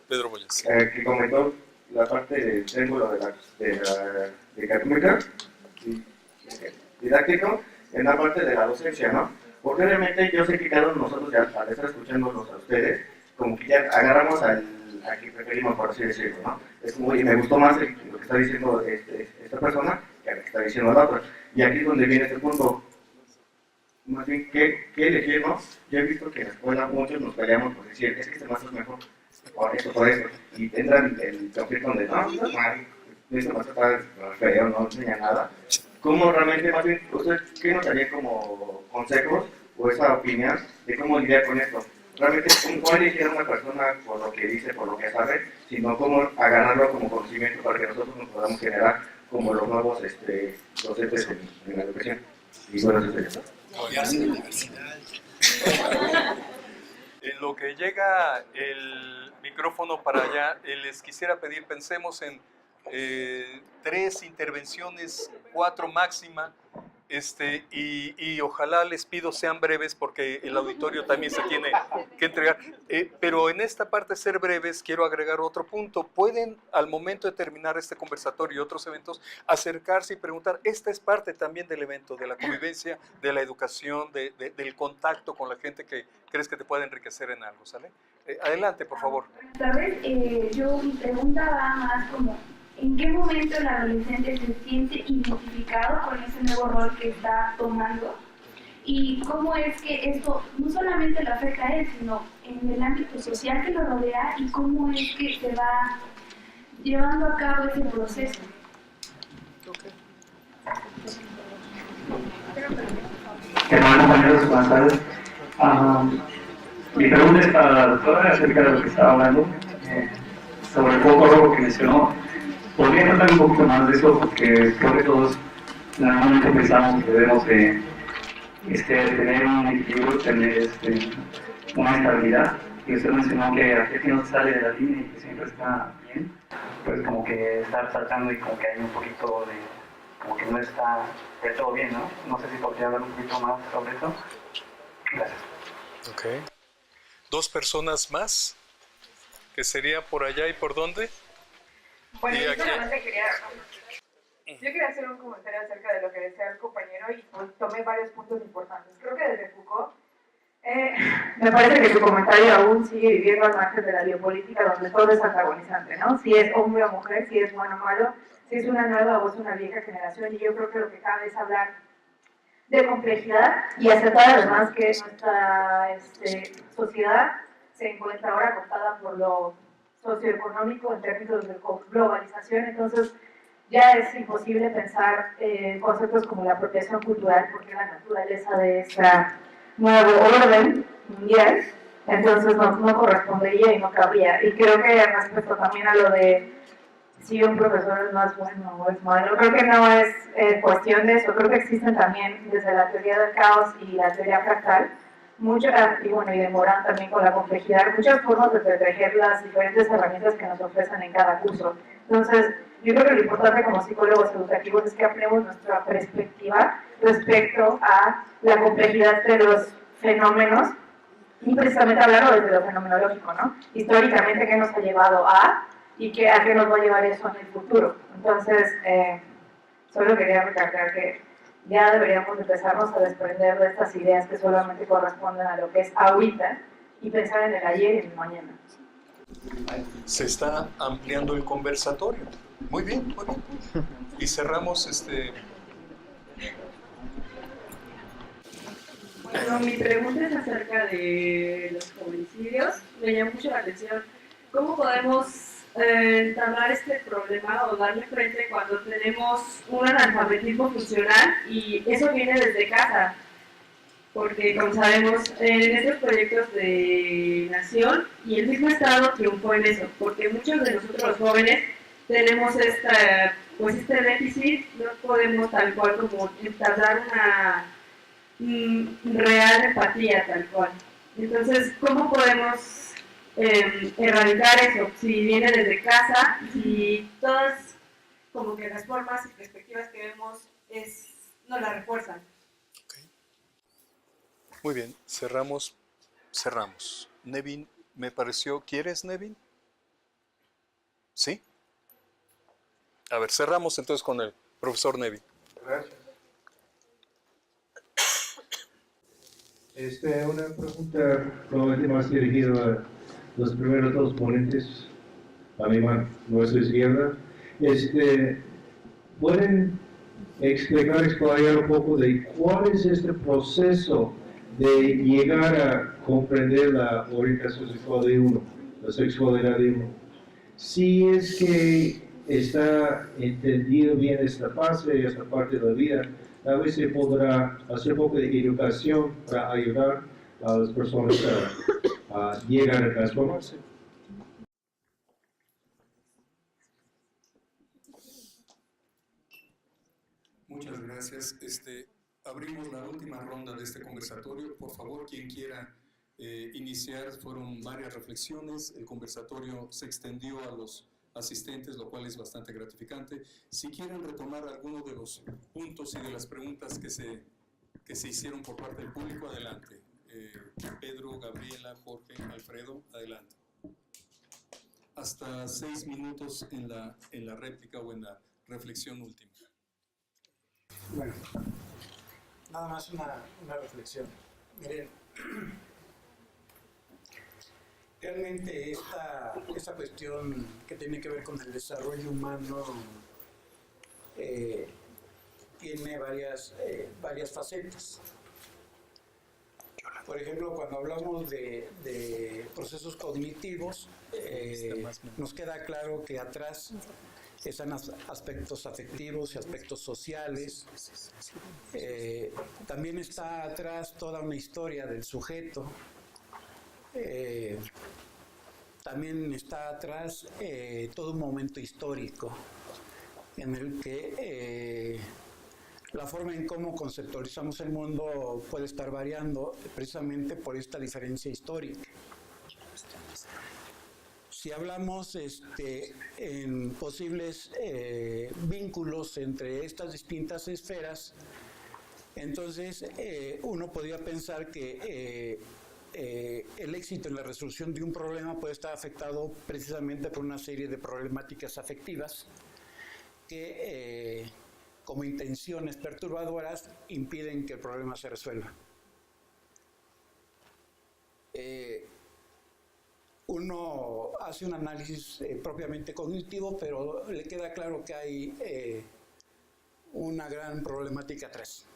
Pedro Muñoz, que comentó la parte del triángulo de dicotómica didáctico en la parte de la docencia, ¿no? Porque obviamente yo sé que cada uno de nosotros, ya al estar escuchándonos a ustedes, como que ya agarramos a quien preferimos, por así decirlo, ¿no? Es como, y me gustó más lo que está diciendo esta persona que lo que está diciendo la otra. Y aquí es donde viene este punto. Más bien, ¿qué elegir, no? Yo he visto que en la escuela muchos nos peleamos por decir, es que este maestro es mejor, por esto. Y entra el conflicto donde, no, este maestro está feo, no enseña nada. ¿Cómo realmente, más bien, ustedes qué nos darían como consejos o esa opinión de cómo lidiar con esto? Realmente, ¿cómo elegir a una persona por lo que dice, por lo que sabe, sino cómo agarrarlo como conocimiento para que nosotros nos podamos generar como los nuevos docentes en la educación? Y bueno, eso sería todo. En lo que llega el micrófono para allá, les quisiera pedir, pensemos en 3 intervenciones, 4 máxima, Y ojalá les pido sean breves porque el auditorio también se tiene que entregar. Pero en esta parte ser breves quiero agregar otro punto. Pueden al momento de terminar este conversatorio y otros eventos acercarse y preguntar. Esta es parte también del evento, de la convivencia, de la educación, del contacto con la gente que crees que te puede enriquecer en algo, ¿sale? Adelante, por favor. Buenas tardes. Yo mi pregunta va más como ¿en qué momento el adolescente se siente identificado con ese nuevo rol que está tomando? Y cómo es que esto no solamente lo afecta a él, sino en el ámbito social que lo rodea y cómo es que se va llevando a cabo ese proceso. ¿Qué tal, compañeros? Buenas tardes. Mi pregunta es para la doctora acerca de lo que estaba hablando, sobre el foco rojo que mencionó. ¿Podría tratar un poquito más de eso? Porque creo que todos normalmente pensamos que debemos de tener un equilibrio, tener una estabilidad. Y usted mencionó que aquel que no sale de la línea y que siempre está bien, pues como que estar saltando y como que hay un poquito de, como que no está del todo bien, ¿no? No sé si podría hablar un poquito más sobre eso. Gracias. Ok. ¿Dos personas más? ¿Que sería por allá y por dónde? Bueno, Y yo aquí. solamente quería hacer un comentario acerca de lo que decía el compañero y pues, tomé varios puntos importantes. Creo que desde Foucault, me parece que su comentario aún sigue viviendo al margen de la biopolítica donde todo es antagonizante, ¿no? Si es hombre o mujer, si es bueno o malo, si es una nueva o es una vieja generación, y yo creo que lo que cabe es hablar de complejidad y aceptar además que nuestra sociedad se encuentra ahora acostada por lo socioeconómico en términos de globalización, entonces ya es imposible pensar conceptos como la apropiación cultural porque la naturaleza de esta nuevo orden mundial, entonces no correspondería y no cabría. Y creo que respecto también a lo de si un profesor es más bueno o es malo, creo que no es cuestión de eso, creo que existen también desde la teoría del caos y la teoría fractal, y de Morán también con la complejidad, muchas formas de proteger las diferentes herramientas que nos ofrecen en cada curso. Entonces, yo creo que lo importante como psicólogos educativos es que ampliemos nuestra perspectiva respecto a la complejidad de los fenómenos y precisamente hablarlo desde lo fenomenológico, ¿no? Históricamente, ¿qué nos ha llevado a y a qué nos va a llevar eso en el futuro? Entonces, solo quería recalcar que ya deberíamos empezarnos a desprender de estas ideas que solamente corresponden a lo que es ahorita y pensar en el ayer y en el mañana. Se está ampliando el conversatorio. Muy bien, muy bien. Y cerramos Bueno, mi pregunta es acerca de los feminicidios. Me llama mucho la atención cómo podemos entablar este problema o darle frente cuando tenemos un analfabetismo funcional y eso viene desde casa. Porque, como sabemos, en estos proyectos de nación y el mismo Estado triunfó en eso, porque muchos de nosotros los jóvenes tenemos este déficit, no podemos tal cual como entablar una real empatía tal cual. Entonces, ¿cómo podemos erradicar eso? Si viene desde casa, si todas como que las formas y perspectivas que vemos nos la refuerzan. Muy bien, cerramos. Nevin, me pareció, ¿quieres, Nevin? ¿Sí? A ver, cerramos entonces con el profesor Nevin. Gracias. Una pregunta probablemente más dirigida a los primeros dos ponentes, a mi mano, nuestra izquierda. ¿Pueden explayar un poco de cuál es este proceso de llegar a comprender la orientación sexual de uno, la sexualidad de uno? Si es que está entendido bien esta fase, esta parte de la vida, a veces se podrá hacer un poco de educación para ayudar a las personas a llegar a transformarse. Muchas gracias. Abrimos la última ronda de este conversatorio. Por favor, quien quiera iniciar, fueron varias reflexiones. El conversatorio se extendió a asistentes, lo cual es bastante gratificante. Si quieren retomar alguno de los puntos y de las preguntas que se hicieron por parte del público, adelante. Pedro, Gabriela, Jorge, Alfredo, adelante. Hasta 6 minutos en la réplica o en la reflexión última. Bueno, nada más una reflexión. Miren, realmente esta cuestión que tiene que ver con el desarrollo humano tiene varias facetas. Por ejemplo, cuando hablamos de procesos cognitivos, nos queda claro que atrás están aspectos afectivos y aspectos sociales. También está atrás toda una historia del sujeto. También está atrás todo un momento histórico en el que la forma en cómo conceptualizamos el mundo puede estar variando precisamente por esta diferencia histórica. Si hablamos en posibles vínculos entre estas distintas esferas, entonces uno podría pensar que el éxito en la resolución de un problema puede estar afectado precisamente por una serie de problemáticas afectivas que como intenciones perturbadoras impiden que el problema se resuelva. Uno hace un análisis propiamente cognitivo, pero le queda claro que hay una gran problemática atrás.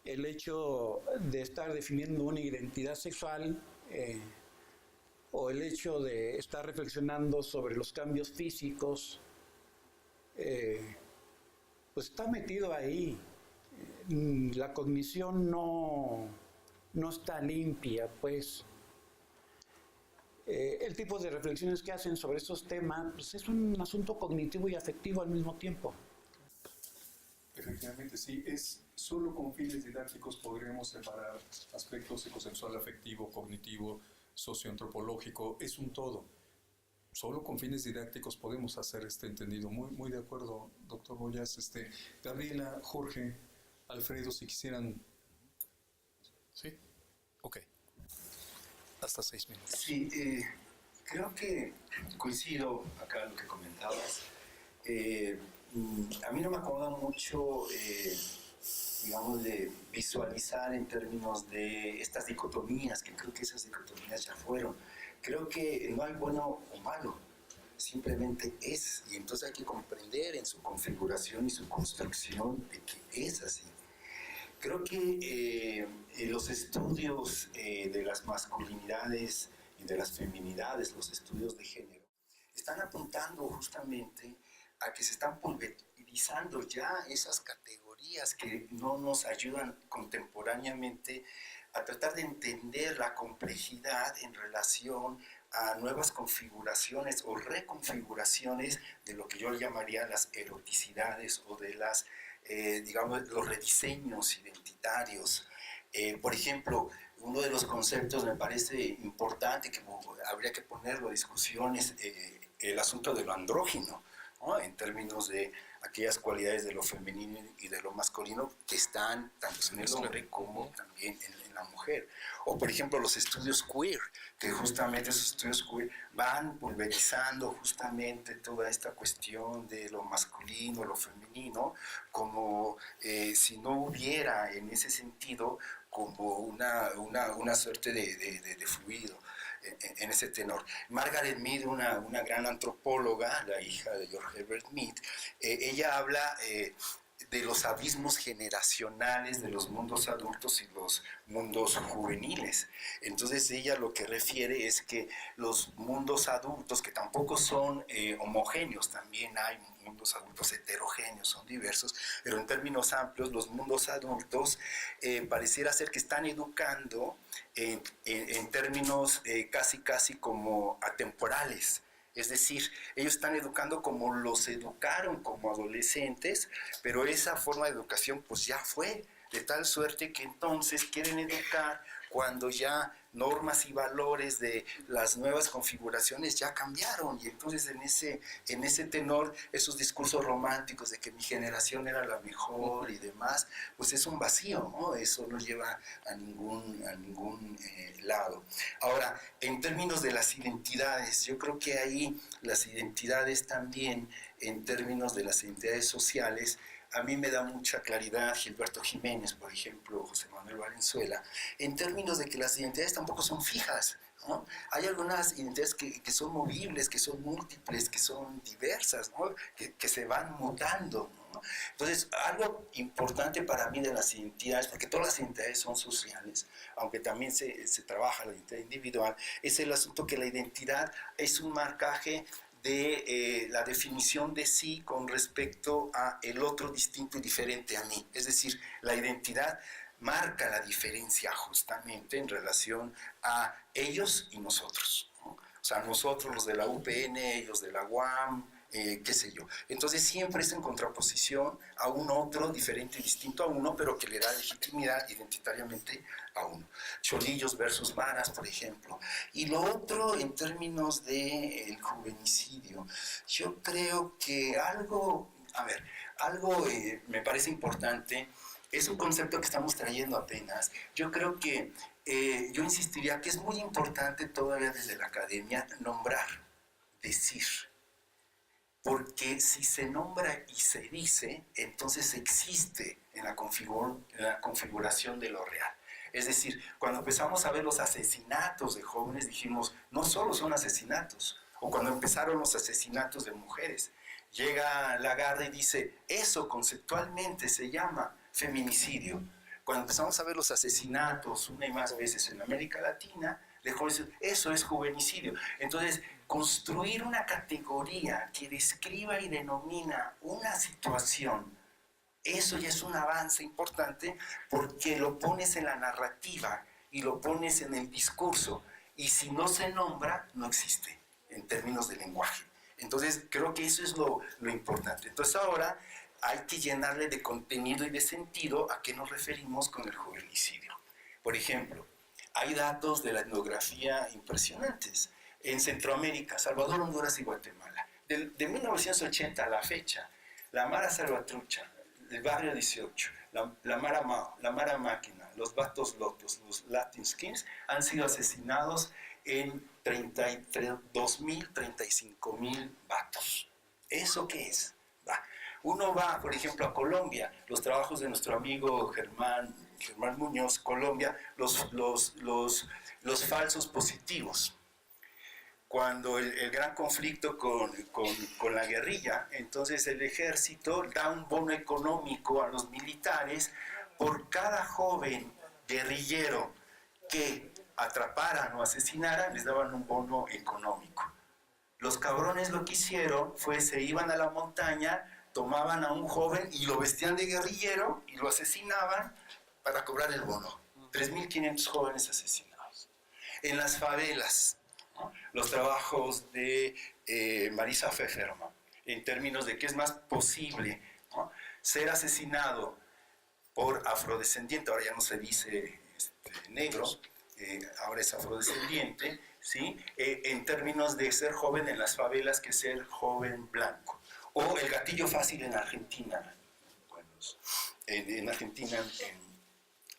El hecho de estar definiendo una identidad sexual o el hecho de estar reflexionando sobre los cambios físicos, pues está metido ahí. La cognición no está limpia, pues. El tipo de reflexiones que hacen sobre estos temas pues es un asunto cognitivo y afectivo al mismo tiempo. Efectivamente, sí. Es solo con fines didácticos podríamos separar aspectos psicosexual, afectivo, cognitivo, socioantropológico. Es un todo. Solo con fines didácticos podemos hacer este entendido. Muy de acuerdo, doctor Boyas. Gabriela, Jorge, Alfredo, si quisieran... ¿Sí? Ok. Hasta 6 minutos. Sí, creo que coincido acá en lo que comentabas. A mí no me acomoda mucho, digamos, de visualizar en términos de estas dicotomías, que creo que esas dicotomías ya fueron. Creo que no hay bueno o malo, simplemente es, y entonces hay que comprender en su configuración y su construcción de que es así. Creo que los estudios de las masculinidades y de las feminidades, los estudios de género, están apuntando justamente a que se están pulverizando ya esas categorías que no nos ayudan contemporáneamente a tratar de entender la complejidad en relación a nuevas configuraciones o reconfiguraciones de lo que yo llamaría las eroticidades o de las, digamos, los rediseños identitarios. Por ejemplo, uno de los conceptos me parece importante, que habría que ponerlo a discusión, es el asunto de lo andrógino, ¿no? En términos de aquellas cualidades de lo femenino y de lo masculino que están tanto en el hombre como también en la mujer. O por ejemplo los estudios queer, que justamente esos estudios queer van pulverizando justamente toda esta cuestión de lo masculino, lo femenino, como si no hubiera en ese sentido como una suerte de fluido en ese tenor. Margaret Mead, una gran antropóloga, la hija de George Herbert Mead, ella habla de los abismos generacionales de los mundos adultos y los mundos juveniles. Entonces ella lo que refiere es que los mundos adultos, que tampoco son homogéneos, también hay mundos adultos heterogéneos, son diversos, pero en términos amplios los mundos adultos pareciera ser que están educando en términos casi como atemporales. Es decir, ellos están educando como los educaron como adolescentes, pero esa forma de educación pues ya fue, de tal suerte que entonces quieren educar cuando ya normas y valores de las nuevas configuraciones ya cambiaron, y entonces en ese tenor, esos discursos románticos de que mi generación era la mejor y demás, pues es un vacío, ¿no? Eso no lleva a ningún lado. Ahora, en términos de las identidades, yo creo que ahí las identidades también, en términos de las identidades sociales, a mí me da mucha claridad Gilberto Jiménez, por ejemplo, José Manuel Valenzuela, en términos de que las identidades tampoco son fijas, ¿no? Hay algunas identidades que son movibles, que son múltiples, que son diversas, ¿no? que se van mutando, ¿no? Entonces, algo importante para mí de las identidades, porque todas las identidades son sociales, aunque también se trabaja la identidad individual, es el asunto que la identidad es un marcaje de la definición de sí con respecto a el otro distinto y diferente a mí. Es decir, la identidad marca la diferencia justamente en relación a ellos y nosotros, ¿no? O sea, nosotros los de la UPN, ellos de la UAM, qué sé yo. Entonces siempre es en contraposición a un otro diferente y distinto a uno, pero que le da legitimidad identitariamente a uno. Cholillos versus Maras, por ejemplo. Y lo otro, en términos del juvenicidio, yo creo que algo me parece importante, es un concepto que estamos trayendo apenas. Yo creo que, yo insistiría que es muy importante todavía desde la academia nombrar, decir. Porque si se nombra y se dice, entonces existe en la configuración de lo real. Es decir, cuando empezamos a ver los asesinatos de jóvenes, dijimos, no solo son asesinatos. O cuando empezaron los asesinatos de mujeres, llega Lagarde y dice, eso conceptualmente se llama feminicidio. Cuando empezamos a ver los asesinatos una y más veces en América Latina, de jóvenes, eso es juvenicidio. Entonces, construir una categoría que describa y denomina una situación, eso ya es un avance importante porque lo pones en la narrativa y lo pones en el discurso, y si no se nombra, no existe en términos de lenguaje. Entonces, creo que eso es lo importante. Entonces, ahora hay que llenarle de contenido y de sentido a qué nos referimos con el juvenicidio. Por ejemplo, hay datos de la etnografía impresionantes. En Centroamérica, Salvador, Honduras y Guatemala, de 1980 a la fecha, la Mara Salvatrucha, el Barrio 18, la Mara Mao, la Mara Máquina, los Vatos Lotos, los Latin Skins, han sido asesinados en 2.000, 35.000 vatos. ¿Eso qué es? Uno va, por ejemplo, a Colombia, los trabajos de nuestro amigo Germán Muñoz, Colombia, los falsos positivos. Cuando el gran conflicto con la guerrilla, entonces el ejército da un bono económico a los militares por cada joven guerrillero que atraparan o asesinaran, les daban un bono económico. Los cabrones lo que hicieron fue, se iban a la montaña, tomaban a un joven y lo vestían de guerrillero y lo asesinaban para cobrar el bono. 3.500 jóvenes asesinados. En las favelas, ¿no? Los trabajos de Marisa Pfefferman, en términos de que es más posible, ¿no?, ser asesinado por afrodescendiente, ahora ya no se dice negro, ahora es afrodescendiente, ¿sí? En términos de ser joven en las favelas que ser joven blanco. O el gatillo fácil en Argentina,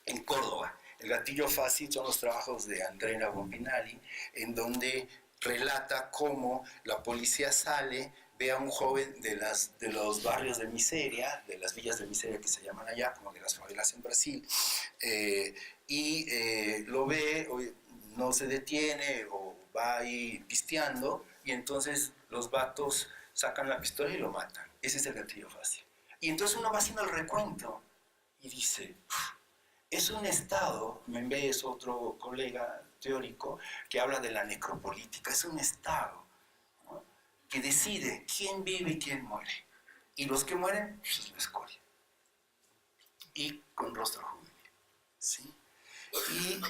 en Córdoba. El gatillo fácil son los trabajos de Andrea Bombinali, en donde relata cómo la policía sale, ve a un joven de los barrios de miseria, de las villas de miseria que se llaman allá, como de las favelas en Brasil, lo ve, no se detiene o va ahí pisteando, y entonces los vatos sacan la pistola y lo matan. Ese es el gatillo fácil. Y entonces uno va haciendo el recuento y dice, es un Estado, Membe es otro colega teórico que habla de la necropolítica, es un Estado, ¿no?, que decide quién vive y quién muere. Y los que mueren, pues es la escoria. Y con rostro juvenil, ¿sí? Y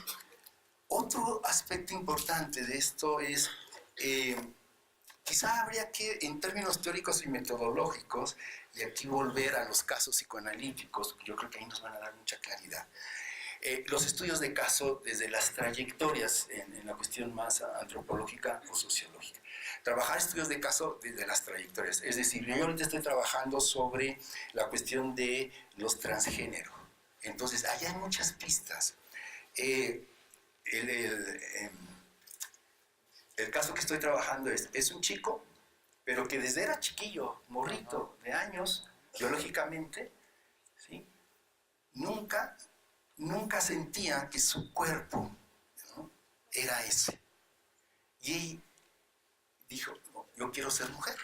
otro aspecto importante de esto es, quizá habría que, en términos teóricos y metodológicos, y aquí volver a los casos psicoanalíticos, yo creo que ahí nos van a dar mucha claridad. los estudios de caso desde las trayectorias en la cuestión más antropológica o sociológica. Trabajar estudios de caso desde las trayectorias. Es decir, yo ahorita estoy trabajando sobre la cuestión de los transgénero. Entonces, ahí hay muchas pistas. El caso que estoy trabajando es un chico, pero que desde era chiquillo, morrito, de años, biológicamente, ¿sí? Nunca sentía que su cuerpo, ¿no?, era ese. Y dijo, no, yo quiero ser mujer.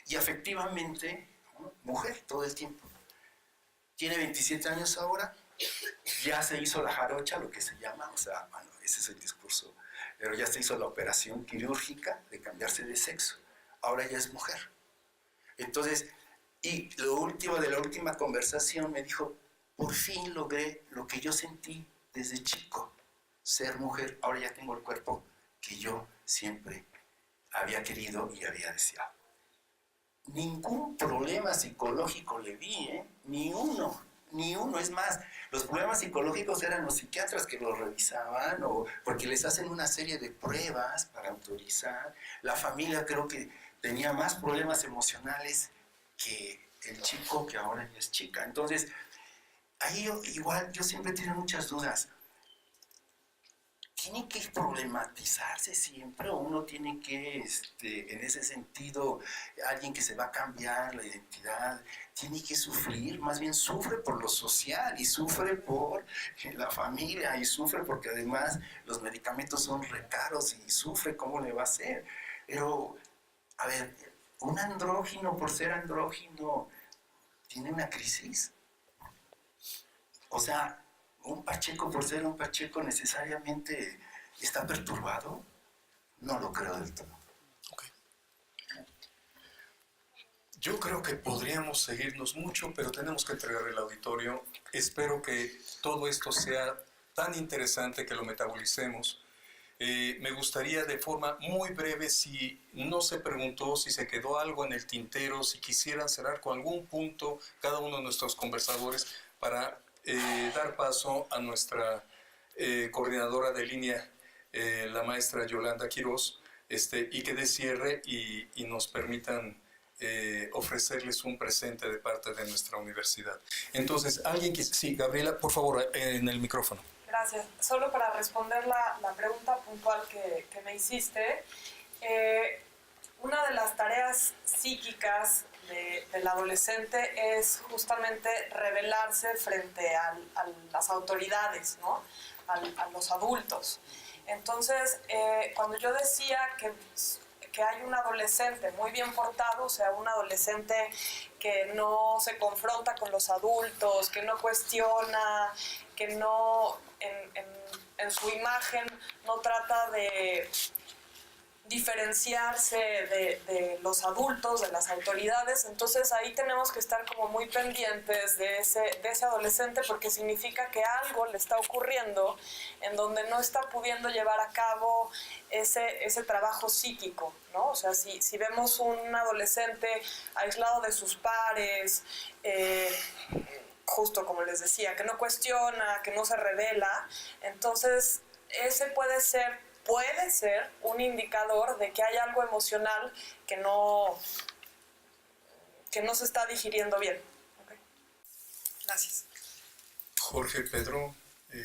Y efectivamente, ¿no?, mujer todo el tiempo. Tiene 27 años ahora, ya se hizo la jarocha, lo que se llama, o sea, bueno, ese es el discurso, pero ya se hizo la operación quirúrgica de cambiarse de sexo. Ahora ya es mujer. Entonces, y lo último de la última conversación me dijo, por fin logré lo que yo sentí desde chico, ser mujer. Ahora ya tengo el cuerpo que yo siempre había querido y había deseado. Ningún problema psicológico le vi, ni uno. Es más, los problemas psicológicos eran los psiquiatras que los revisaban o porque les hacen una serie de pruebas para autorizar. La familia creo que tenía más problemas emocionales que el chico que ahora ya es chica. Entonces, ahí igual yo siempre tengo muchas dudas. Tiene que problematizarse siempre o uno tiene que, en ese sentido, alguien que se va a cambiar la identidad, tiene que sufrir, más bien sufre por lo social y sufre por la familia y sufre porque además los medicamentos son re caros y sufre, ¿cómo le va a hacer? Pero, a ver, un andrógino por ser andrógino tiene una crisis. O sea, ¿un pacheco por ser un pacheco necesariamente está perturbado? No lo creo del todo. Okay. Yo creo que podríamos seguirnos mucho, pero tenemos que entregar el auditorio. Espero que todo esto sea tan interesante que lo metabolicemos. Me gustaría de forma muy breve, si no se preguntó, si se quedó algo en el tintero, si quisieran cerrar con algún punto cada uno de nuestros conversadores para dar paso a nuestra coordinadora de línea, la maestra Yolanda Quiroz, y que dé cierre y nos permitan ofrecerles un presente de parte de nuestra universidad. Entonces, alguien que... Sí, Gabriela, por favor, en el micrófono. Gracias. Solo para responder la pregunta puntual que me hiciste, una de las tareas psíquicas del adolescente es justamente rebelarse frente a las autoridades, ¿no?, a los adultos. Entonces, cuando yo decía que hay un adolescente muy bien portado, o sea, un adolescente que no se confronta con los adultos, que no cuestiona, que no, en su imagen, no trata de diferenciarse de los adultos, de las autoridades. Entonces ahí tenemos que estar como muy pendientes de ese adolescente, porque significa que algo le está ocurriendo en donde no está pudiendo llevar a cabo ese trabajo psíquico, ¿no? O sea, si vemos un adolescente aislado de sus pares, justo como les decía, que no cuestiona, que no se revela, entonces ese puede ser un indicador de que hay algo emocional que no se está digiriendo bien. Okay. Gracias. Jorge, Pedro,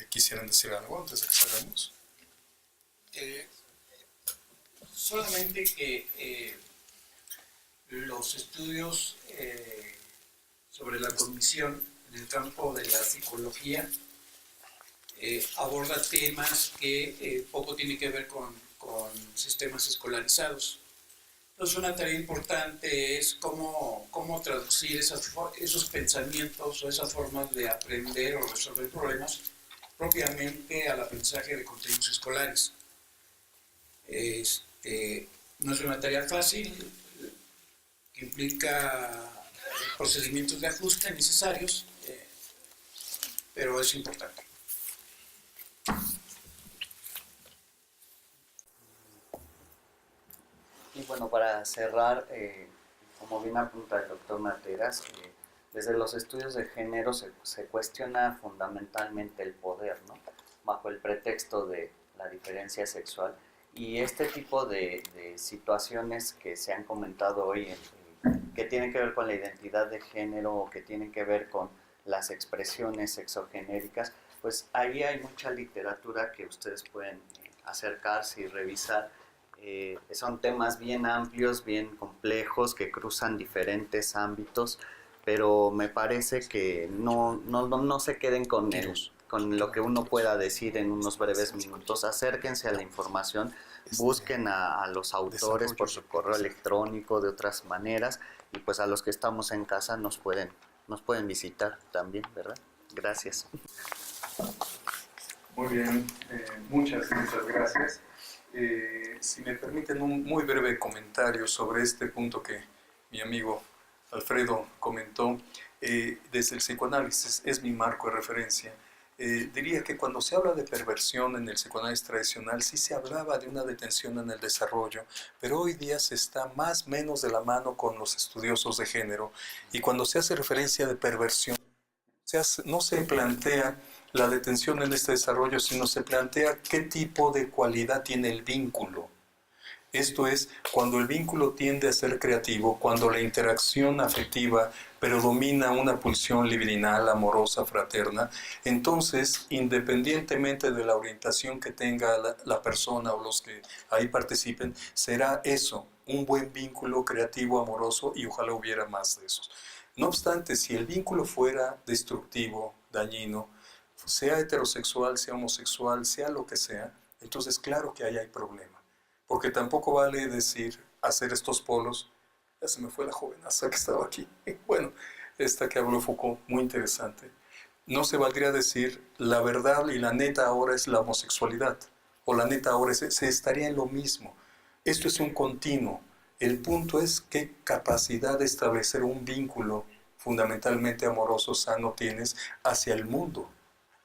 ¿quisieran decir algo antes de que salgamos? Solamente que los estudios sobre la cognición en el campo de la psicología aborda temas que poco tienen que ver con sistemas escolarizados. Entonces, una tarea importante es cómo traducir esos pensamientos o esas formas de aprender o resolver problemas propiamente al aprendizaje de contenidos escolares. No es una tarea fácil, que implica procedimientos de ajuste necesarios, pero es importante. Y bueno, para cerrar, como bien apunta el doctor Materas, Desde los estudios de género se cuestiona fundamentalmente el poder, ¿no? Bajo el pretexto de la diferencia sexual. Y este tipo de situaciones que se han comentado hoy, que tienen que ver con la identidad de género o que tienen que ver con las expresiones sexogenéricas, pues ahí hay mucha literatura que ustedes pueden acercarse y revisar. Son temas bien amplios, bien complejos, que cruzan diferentes ámbitos, pero me parece que no se queden con lo que uno pueda decir en unos breves minutos. Acérquense a la información, busquen a los autores por su correo electrónico, de otras maneras, y pues a los que estamos en casa nos pueden visitar también, ¿verdad? Gracias. Muy bien, muchas gracias. Si me permiten un muy breve comentario sobre este punto que mi amigo Alfredo comentó, desde el psicoanálisis es mi marco de referencia. Diría que cuando se habla de perversión en el psicoanálisis tradicional sí se hablaba de una detención en el desarrollo, pero hoy día se está más o menos de la mano con los estudiosos de género, y cuando se hace referencia de perversión no se plantea la detención en este desarrollo, sino se plantea qué tipo de cualidad tiene el vínculo. Esto es, cuando el vínculo tiende a ser creativo, cuando la interacción afectiva predomina una pulsión libidinal, amorosa, fraterna, entonces, independientemente de la orientación que tenga la persona o los que ahí participen, será eso, un buen vínculo creativo, amoroso, y ojalá hubiera más de esos. No obstante, si el vínculo fuera destructivo, dañino, sea heterosexual, sea homosexual, sea lo que sea, entonces claro que ahí hay problema. Porque tampoco vale decir, hacer estos polos, ya se me fue la jovenaza que estaba aquí, bueno, esta que habló Foucault, muy interesante. No se valdría decir, la verdad y la neta ahora es la homosexualidad, o la neta ahora se estaría en lo mismo. Esto es un continuo. El punto es qué capacidad de establecer un vínculo fundamentalmente amoroso, sano tienes hacia el mundo,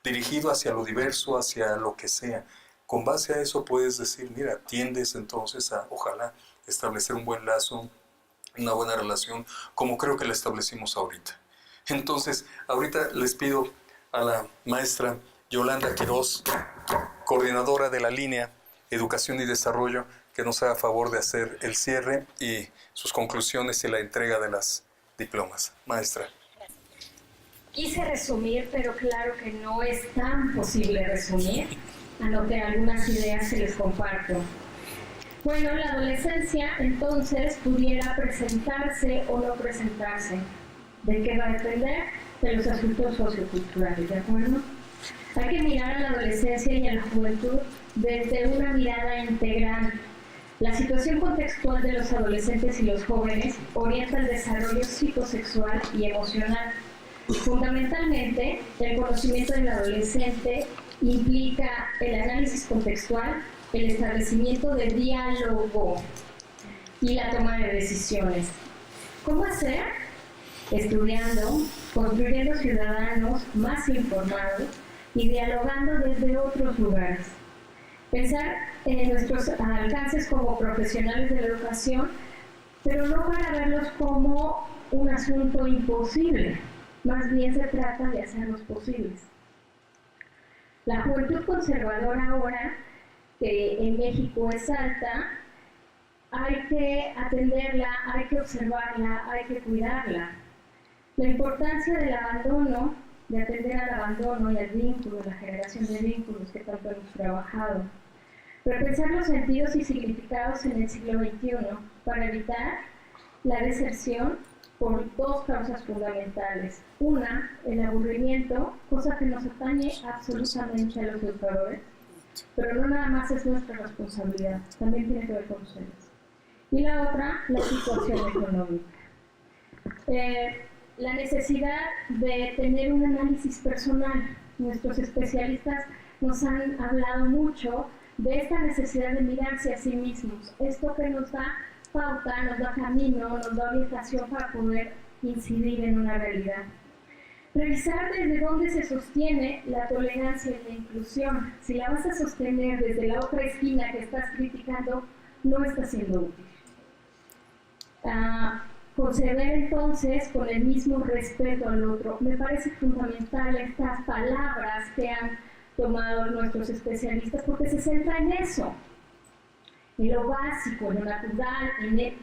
dirigido hacia lo diverso, hacia lo que sea. Con base a eso puedes decir, mira, tiendes entonces a, ojalá, establecer un buen lazo, una buena relación, como creo que la establecimos ahorita. Entonces, ahorita les pido a la maestra Yolanda Quiroz, coordinadora de la línea Educación y Desarrollo, que nos haga favor de hacer el cierre y sus conclusiones y la entrega de las diplomas. Maestra. Quise resumir, pero claro que no es tan posible resumir. Anoté algunas ideas que les comparto. Bueno, la adolescencia entonces pudiera presentarse o no presentarse. ¿De qué va a depender? De los asuntos socioculturales, ¿de acuerdo? Hay que mirar a la adolescencia y a la juventud desde una mirada integral. La situación contextual de los adolescentes y los jóvenes orienta el desarrollo psicosexual y emocional. Fundamentalmente, el conocimiento del adolescente implica el análisis contextual, el establecimiento de diálogo y la toma de decisiones. ¿Cómo hacer? Estudiando, construyendo ciudadanos más informados y dialogando desde otros lugares. Pensar en nuestros alcances como profesionales de la educación, pero no para verlos como un asunto imposible, más bien se trata de hacerlos posibles. La juventud conservadora ahora, que en México es alta, hay que atenderla, hay que observarla, hay que cuidarla. La importancia del abandono, de atender al abandono y al vínculo, la generación de vínculos que tanto hemos trabajado. Repensar los sentidos y significados en el siglo XXI para evitar la deserción por dos causas fundamentales. Una, el aburrimiento, cosa que nos atañe absolutamente a los educadores, pero no nada más es nuestra responsabilidad, también tiene que ver con ustedes. Y la otra, la situación económica. La necesidad de tener un análisis personal. Nuestros especialistas nos han hablado mucho de esta necesidad de mirarse a sí mismos. Esto que nos da pauta, nos da camino, nos da orientación para poder incidir en una realidad. Revisar desde dónde se sostiene la tolerancia y la inclusión. Si la vas a sostener desde la otra esquina que estás criticando, no está siendo útil. conceder entonces con el mismo respeto al otro. Me parece fundamental estas palabras que han tomado nuestros especialistas porque se centra en eso, en lo básico, en lo natural, en el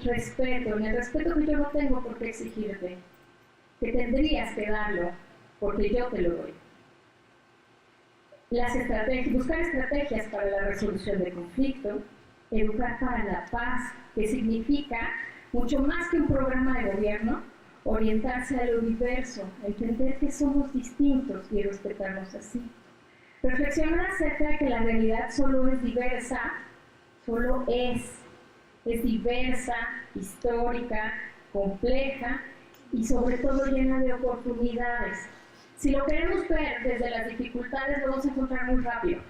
respeto que yo no tengo por qué exigirte, que tendrías que darlo porque yo te lo doy. Buscar estrategias para la resolución de conflicto, educar para la paz, que significa mucho más que un programa de gobierno, orientarse a lo diverso, entender que somos distintos y respetarnos así. Reflexionar acerca de que la realidad solo es diversa, solo es diversa, histórica, compleja y sobre todo llena de oportunidades. Si lo queremos ver desde las dificultades, lo vamos a encontrar muy rápido.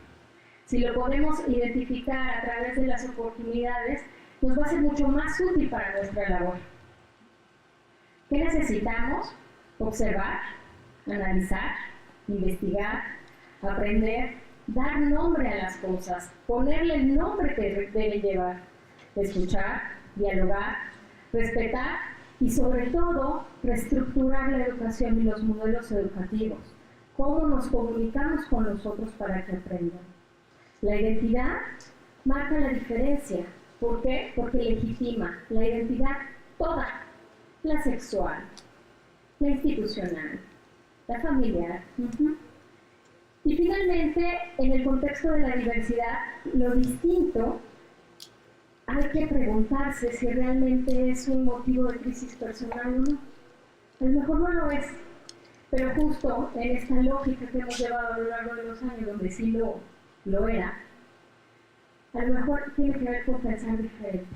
Si lo podemos identificar a través de las oportunidades, nos va a ser mucho más útil para nuestra labor. ¿Qué necesitamos? Observar, analizar, investigar, aprender, dar nombre a las cosas, ponerle el nombre que debe llevar, escuchar, dialogar, respetar y sobre todo reestructurar la educación y los modelos educativos. ¿Cómo nos comunicamos con los otros para que aprendan? La identidad marca la diferencia. ¿Por qué? Porque legitima la identidad toda, la sexual, la institucional, la familiar. Y finalmente, en el contexto de la diversidad, lo distinto, hay que preguntarse si realmente es un motivo de crisis personal o no. A lo mejor no lo es, pero justo en esta lógica que hemos llevado a lo largo de los años, donde sí lo era, a lo mejor tiene que ver con pensar diferente.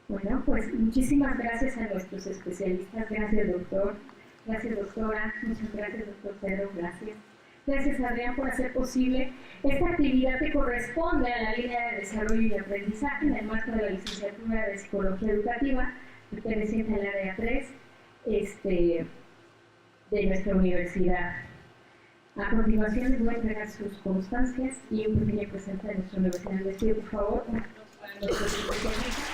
Bueno, pues muchísimas gracias a nuestros especialistas. Gracias, doctor. Gracias, doctora. Muchas gracias, doctor Pedro. Gracias. Gracias, Adrián, por hacer posible esta actividad que corresponde a la línea de desarrollo y aprendizaje en el marco de la licenciatura de Psicología Educativa, perteneciente al área 3 de nuestra universidad. A continuación les voy a entregar sus constancias y un pequeño presente de nuestra universidad. Les pido, por favor, a nuestros especialistas.